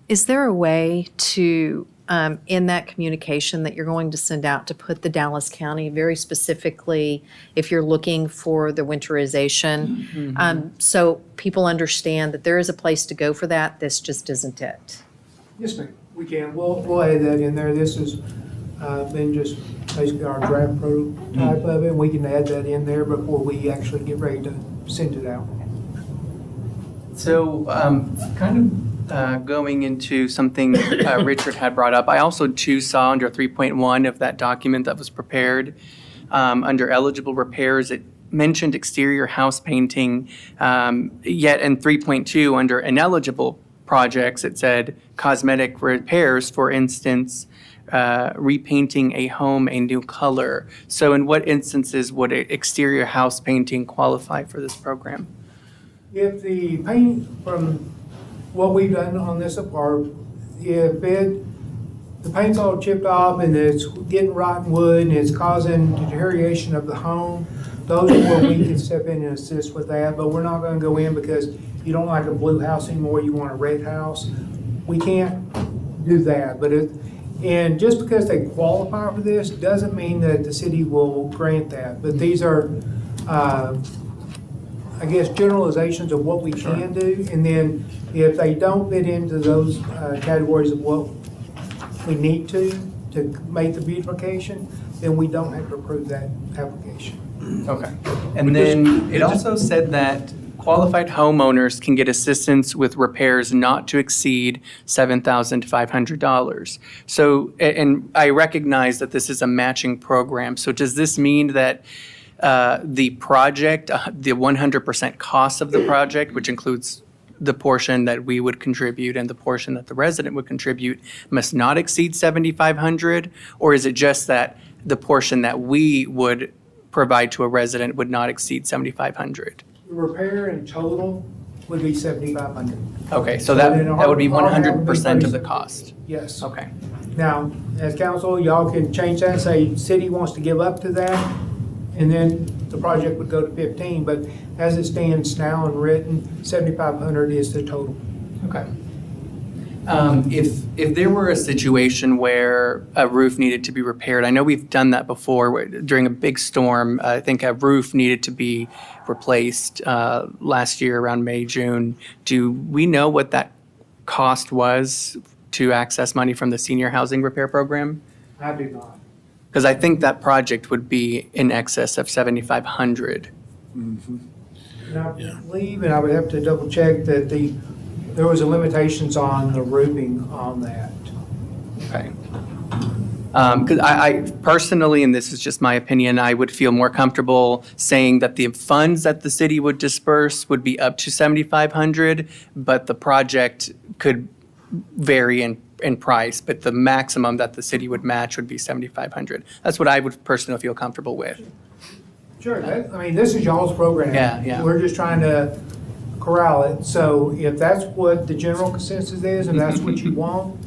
Is there a way to, in that communication that you're going to send out, to put the Dallas County very specifically, if you're looking for the winterization, so people understand that there is a place to go for that, this just isn't it? Yes, ma'am, we can. We'll add that in there. This has been just basically our draft prototype of it. We can add that in there before we actually get ready to send it out. So, going into something Richard had brought up, I also too saw under 3.1 of that document that was prepared, under eligible repairs, it mentioned exterior house painting, yet in 3.2, under ineligible projects, it said cosmetic repairs, for instance, repainting a home a new color. So in what instances would exterior house painting qualify for this program? If the paint from what we've done on this apart, if the paint's all chipped off and it's getting rotten wood and it's causing deterioration of the home, those are where we can step in and assist with that, but we're not gonna go in because you don't like a blue house anymore, you want a red house. We can't do that, and just because they qualify for this doesn't mean that the city will grant that. But these are, I guess, generalizations of what we can do. And then if they don't fit into those categories of what we need to make the beautification, then we don't have to approve that application. Okay. And then it also said that qualified homeowners can get assistance with repairs not to exceed $7,500. So, and I recognize that this is a matching program. So does this mean that the project, the 100% cost of the project, which includes the portion that we would contribute and the portion that the resident would contribute, must not exceed $7,500? Or is it just that the portion that we would provide to a resident would not exceed $7,500? The repair in total would be $7,500. Okay, so then that would be our half would be 100% of the cost? Yes. Okay. Now, as council, y'all can change that, say city wants to give up to that, and then the project would go to 15, but as it stands now and written, 7,500 is the total. Okay. If there were a situation where a roof needed to be repaired, I know we've done that before during a big storm. I think a roof needed to be replaced last year around May, June. Do we know what that cost was to access money from the senior housing repair program? I do not. Because I think that project would be in excess of $7,500. And I believe, and I would have to double check, that there was a limitations on the roofing on that. Okay. Because I personally, and this is just my opinion, I would feel more comfortable saying that the funds that the city would disperse would be up to $7,500, but the project could vary in price, but the maximum that the city would match would be $7,500. That's what I would personally feel comfortable with. Sure, this is y'all's program. Yeah. We're just trying to corral it, so if that's what the general consensus is and that's what you want,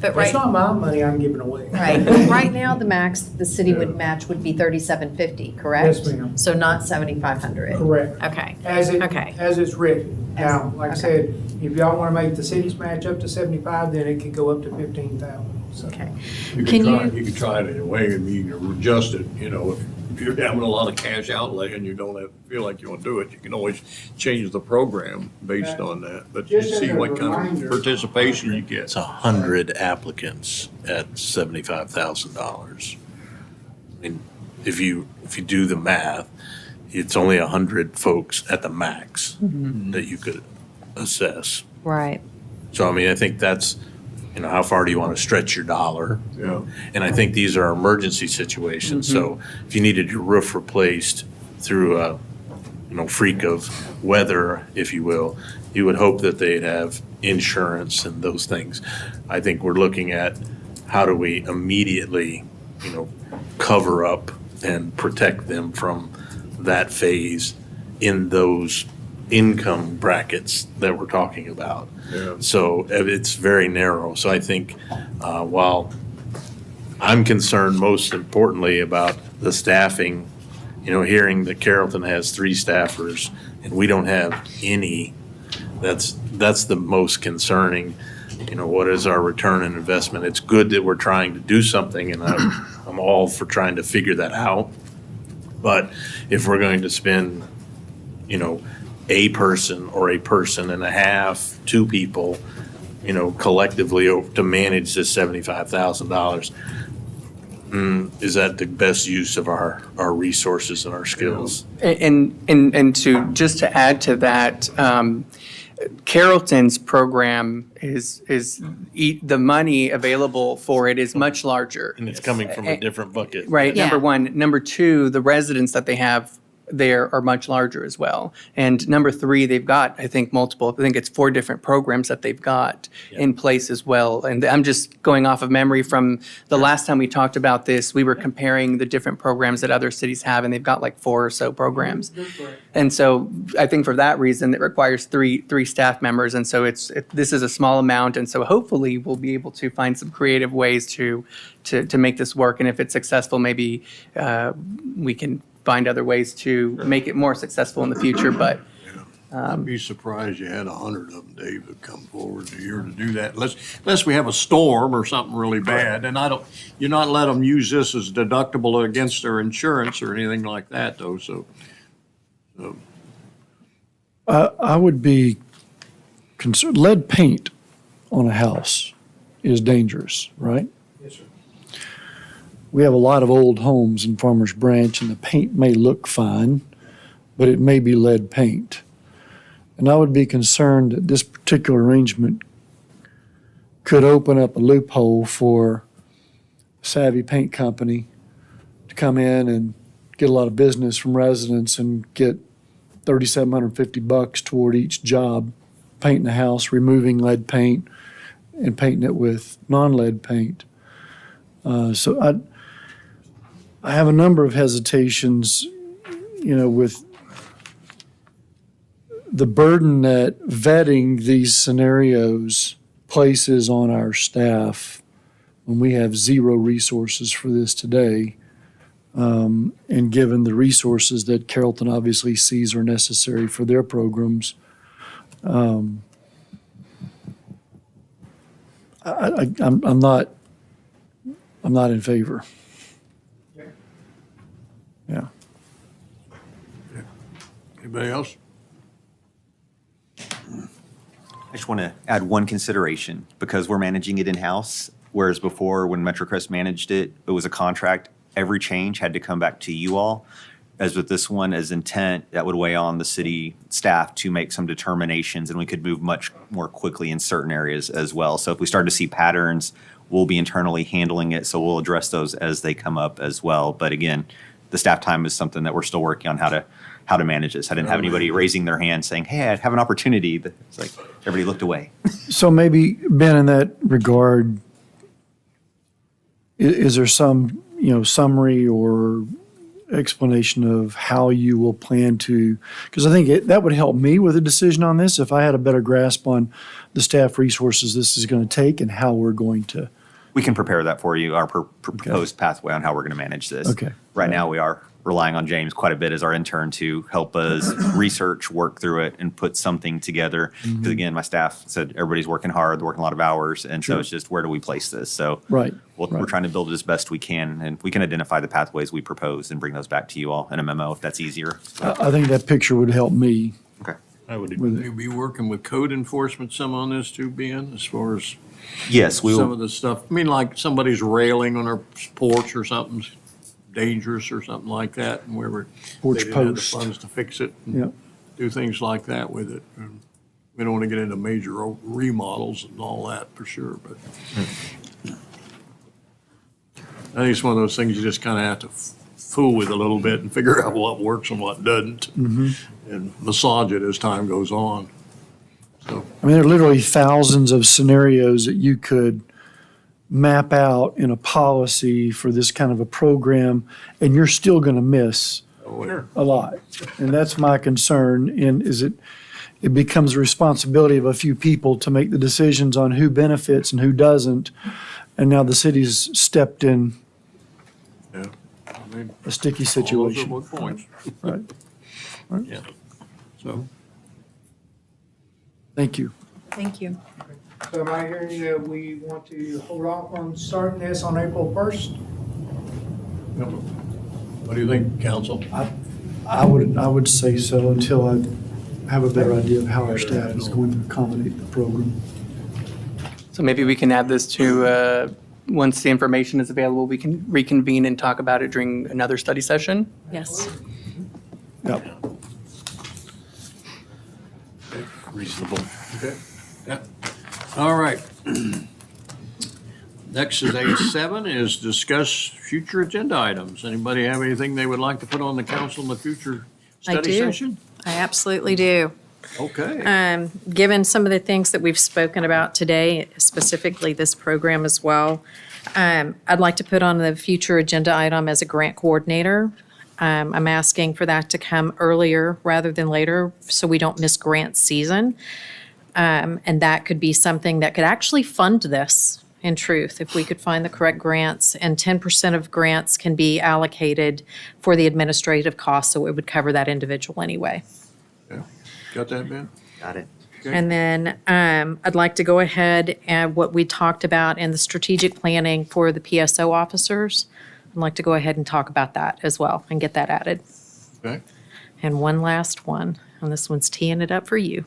But it's not my money I'm giving away. Right, right now, the max the city would match would be $3,750, correct? Yes, ma'am. So not $7,500? Correct. Okay, As Okay. it's written. Now, like I said, if y'all want to make the city's match up to 75, then it could go up to 15,000. So. okay. You Can you could try it in a way, I mean, you adjust it, if you're having a lot of cash outlay and you don't feel like you want to do it, you can always change the program based on that. But you Just as see a what kind reminder- of participation you get. It's 100 applicants at $75,000. I mean, if you do the math, it's only 100 folks at the max that you could assess. Right. So, I mean, I think that's, how far do you want to stretch your dollar? Yeah. And I think these are emergency situations. So if you needed your roof replaced through a, freak of weather, if you will, you would hope that they'd have insurance and those things. I think we're looking at how do we immediately, cover up and protect them from that phase in those income brackets that we're talking about. Yeah. So it's very narrow. So I think while I'm concerned most importantly about the staffing, hearing that Carrollton has 3 staffers and we don't have any, that's the most concerning. you know, what is our return on investment? It's good that we're trying to do something, and I'm all for trying to figure that out. But if we're going to spend, you know, a person or a person and a half, two people, you know, collectively to manage this $75,000, is that the best use of our resources and our skills? And just to add to that, Carrollton's program is the money available for it is much larger. And it's coming from a different bucket. Right, Yeah. number one. Number two, the residents that they have there are much larger as well. And number three, they've got, I think, it's 4 different programs that they've got in place as well. And I'm just going off of memory from the last time we talked about this, we were comparing the different programs that other cities have, and they've got like 4 or so programs. And so I think for that reason, it requires three staff members. And so this is a small amount. And so hopefully we'll be able to find some creative ways to make this work. And if it's successful, maybe we can find other ways to make it more successful in the future, but. I'd be surprised you had 100 of them, Dave, that come forward here to do that, unless we have a storm or something really bad. And you're not let them use this as deductible against their insurance or anything like that, though, so. I would be concerned, lead paint on a house is dangerous, right? Yes, sir. We have a lot of old homes in Farmers Branch, and the paint may look fine, but it may be lead paint. And I would be concerned that this particular arrangement could open up a loophole for Savvy Paint Company to come in and get a lot of business from residents and get $3,750 toward each job, painting the house, removing lead paint, and painting it with non-lead paint. So I have a number of hesitations, you know, with the burden that vetting these scenarios places on our staff when we have 0 resources for this today. And given the resources that Carrollton obviously sees are necessary for their programs, I'm not in favor. Yeah. Anybody else? I just want to add one consideration, because we're managing it in-house, whereas before, when MetroCrest managed it, it was a contract. Every change had to come back to you all. As with this one, as intent, that would weigh on the city staff to make some determinations, and we could move much more quickly in certain areas as well. So if we start to see patterns, we'll be internally handling it, so we'll address those as they come up as well. But again, the staff time is something that we're still working on how to manage this. I didn't have anybody raising their hand saying, hey, I have an opportunity. But it's like everybody looked away. So maybe, Ben, in that regard, is there some, you know, summary or explanation of how you will plan to, because I think that would help me with a decision on this if I had a better grasp on the staff resources this is going to take and how we're going to. We can prepare that for you, our proposed pathway on how we're going to manage this. Okay. Right now, we are relying on James quite a bit as our intern to help us research, work through it, and put something together. Because again, my staff said everybody's working hard, they're working a lot of hours, and so it's just where do we place this? So Right. we're trying to build it as best we can, and we can identify the pathways we propose and bring those back to you all in a memo if that's easier. I think that picture would help me. Okay. I would With it. You'll be working with code enforcement some on this too, Ben, as far as Yes, we some will. of the stuff? I mean, like somebody's railing on their porch or something's dangerous or something like that, and where Porch they didn't have the post. funds to fix it. and Yeah. Do things like that with it. And we don't want to get into major remodels and all that for sure, but I think it's one of those things you just kind of have to fool with a little bit and figure out what works and what doesn't, and massage it as time goes on. So, I mean, there are literally thousands of scenarios that you could map out in a policy for this kind of a program, and you're still going to miss a lot. And that's my concern, and it becomes the responsibility of a few people to make the decisions on who benefits and who doesn't. And now the city's stepped in yeah. I mean, a sticky all those are situation. good points. Right. Yeah. So. Thank you. Thank you. So am I hearing that we want to hold off on starting this on April 1st? What do you think, council? I would say so until I have a better idea of how our staff is going to accommodate the program. So maybe we can add this to, once the information is available, we can reconvene and talk about it during another study session? Yes. Yep. Reasonable. Okay. Yeah. All right. Next is A7, is discuss future agenda items. Anybody have anything they would like to put on the council in the future I study do. session? I absolutely do. Okay. Given some of the things that we've spoken about today, specifically this program as well, I'd like to put on the future agenda item as a grant coordinator. I'm asking for that to come earlier rather than later so we don't miss grant season. And that could be something that could actually fund this, in truth, if we could find the correct grants. And 10% of grants can be allocated for the administrative costs, so it would cover that individual anyway. Yeah. Got that, Ben? Got it. Okay. And then I'd like to go ahead and what we talked about in the strategic planning for the PSO officers, I'd like to go ahead and talk about that as well and get that added. Okay. And one last one, and this one's teeing it up for you.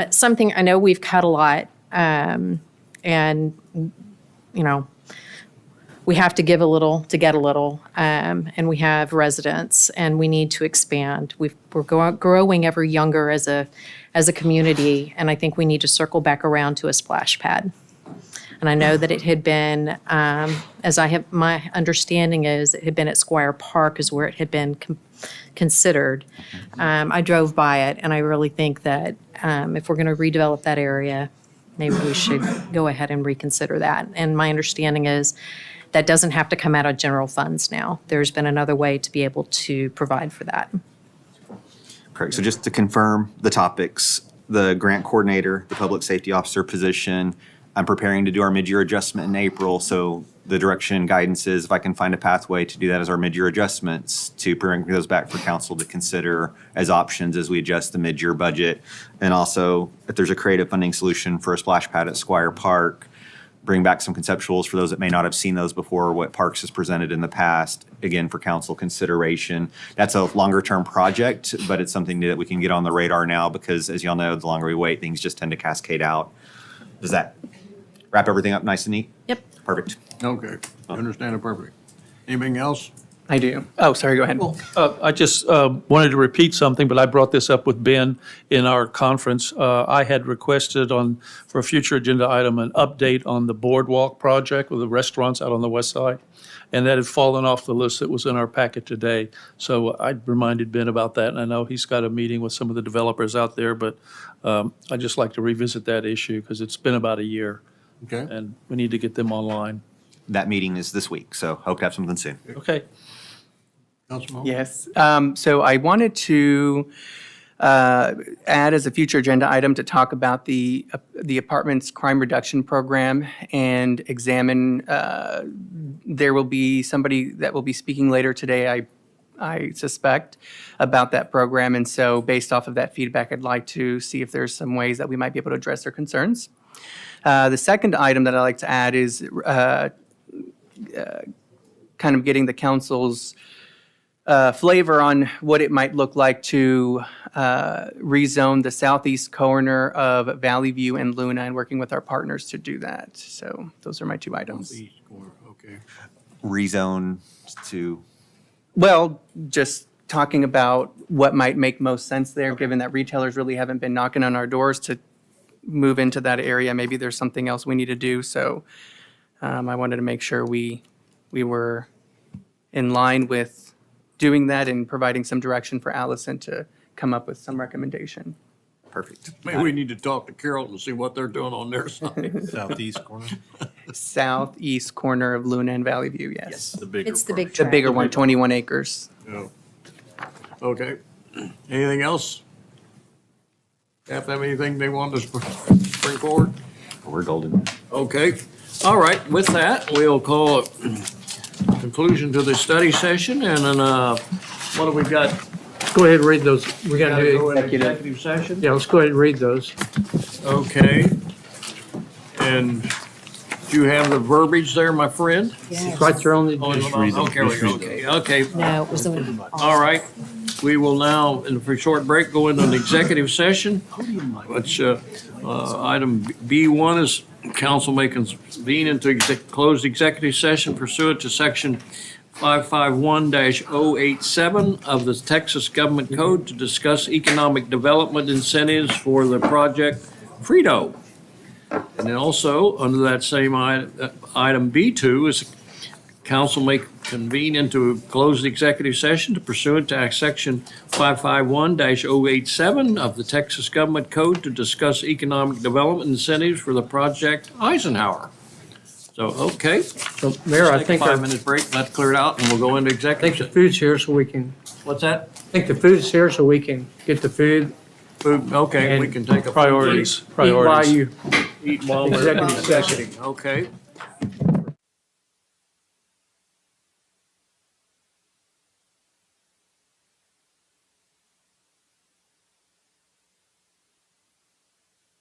Something, I know we've cut a lot, and, you know, we have to give a little to get a little, and we have residents, and we need to expand. We're growing ever younger as a community, and I think we need to circle back around to a splash pad. And I know that it had been, my understanding is it had been at Squire Park is where it had been considered. I drove by it, and I really think that if we're going to redevelop that area, maybe we should go ahead and reconsider that. And my understanding is that doesn't have to come out of general funds now. There's been another way to be able to provide for that. Correct. So just to confirm the topics, the grant coordinator, the public safety officer position, I'm preparing to do our mid-year adjustment in April. So the direction and guidance is if I can find a pathway to do that as our mid-year adjustments, to bring those back for council to consider as options as we adjust the mid-year budget. And also, if there's a creative funding solution for a splash pad at Squire Park, bring back some conceptuals for those that may not have seen those before, what Parks has presented in the past, again, for council consideration. That's a longer-term project, but it's something that we can get on the radar now because, as y'all know, the longer we wait, things just tend to cascade out. Does that wrap everything up nice and neat? Yep. Perfect. Okay. I understand it perfectly. Anything else? I do. Oh, sorry, go ahead. I just wanted to repeat something, but I brought this up with Ben in our conference. I had requested for a future agenda item, an update on the boardwalk project with the restaurants out on the west side. And that had fallen off the list that was in our packet today. So I reminded Ben about that, and I know he's got a meeting with some of the developers out there, but I'd just like to revisit that issue because it's been about a year. Okay. And we need to get them online. That meeting is this week, so hope to have something soon. Okay. Councilman? Yes. So I wanted to add as a future agenda item to talk about the apartments crime reduction program and examine, there will be somebody that will be speaking later today, I suspect, about that program. And so based off of that feedback, I'd like to see if there's some ways that we might be able to address their concerns. The second item that I'd like to add is kind of getting the council's flavor on what it might look like to rezone the southeast corner of Valley View and Luna, and working with our partners to do that. So those are my two items. East corner, okay. Rezone to, Well, just talking about what might make most sense there, given that retailers really haven't been knocking on our doors to move into that area. Maybe there's something else we need to do. So I wanted to make sure we were in line with doing that and providing some direction for Allison to come up with some recommendation. perfect. Maybe we need to talk to Carroll and see what they're doing on their side. Southeast corner. Southeast corner of Luna and Valley View, yes. The bigger It's the part. big The tract. bigger one, 21 acres. Yeah. Okay. Anything else? Have anything they want to bring forward? We're golden. Okay. All right. With that, we'll call it conclusion to the study session. And then what do we got Let's go ahead and read those. We're Gotta gonna go do, into executive session? yeah, let's go ahead and read those. Okay. And do you have the verbiage there, my friend? It's right there on the. Oh, agenda. okay, okay. No, it was a. All right. We will now, for a short break, go into an executive session, which, item B1 is council may convene into closed executive session pursuant to section 551-087 of the Texas Government Code to discuss economic development incentives for the project Frito. And then also, under that same item B2 is council may convene into a closed executive session to pursuant to section 551-087 of the Texas Government Code to discuss economic development incentives for the project Eisenhower. So, okay. So, Mayor, I Let's think, take a I 5-minute break, let clear it out, and we'll go into think executive the session. food's here so we can, What's that? I think the food's here so we can get the food. Food, okay, we can take a. Priorities. Eat while you Eat while we're. Executive session. Okay.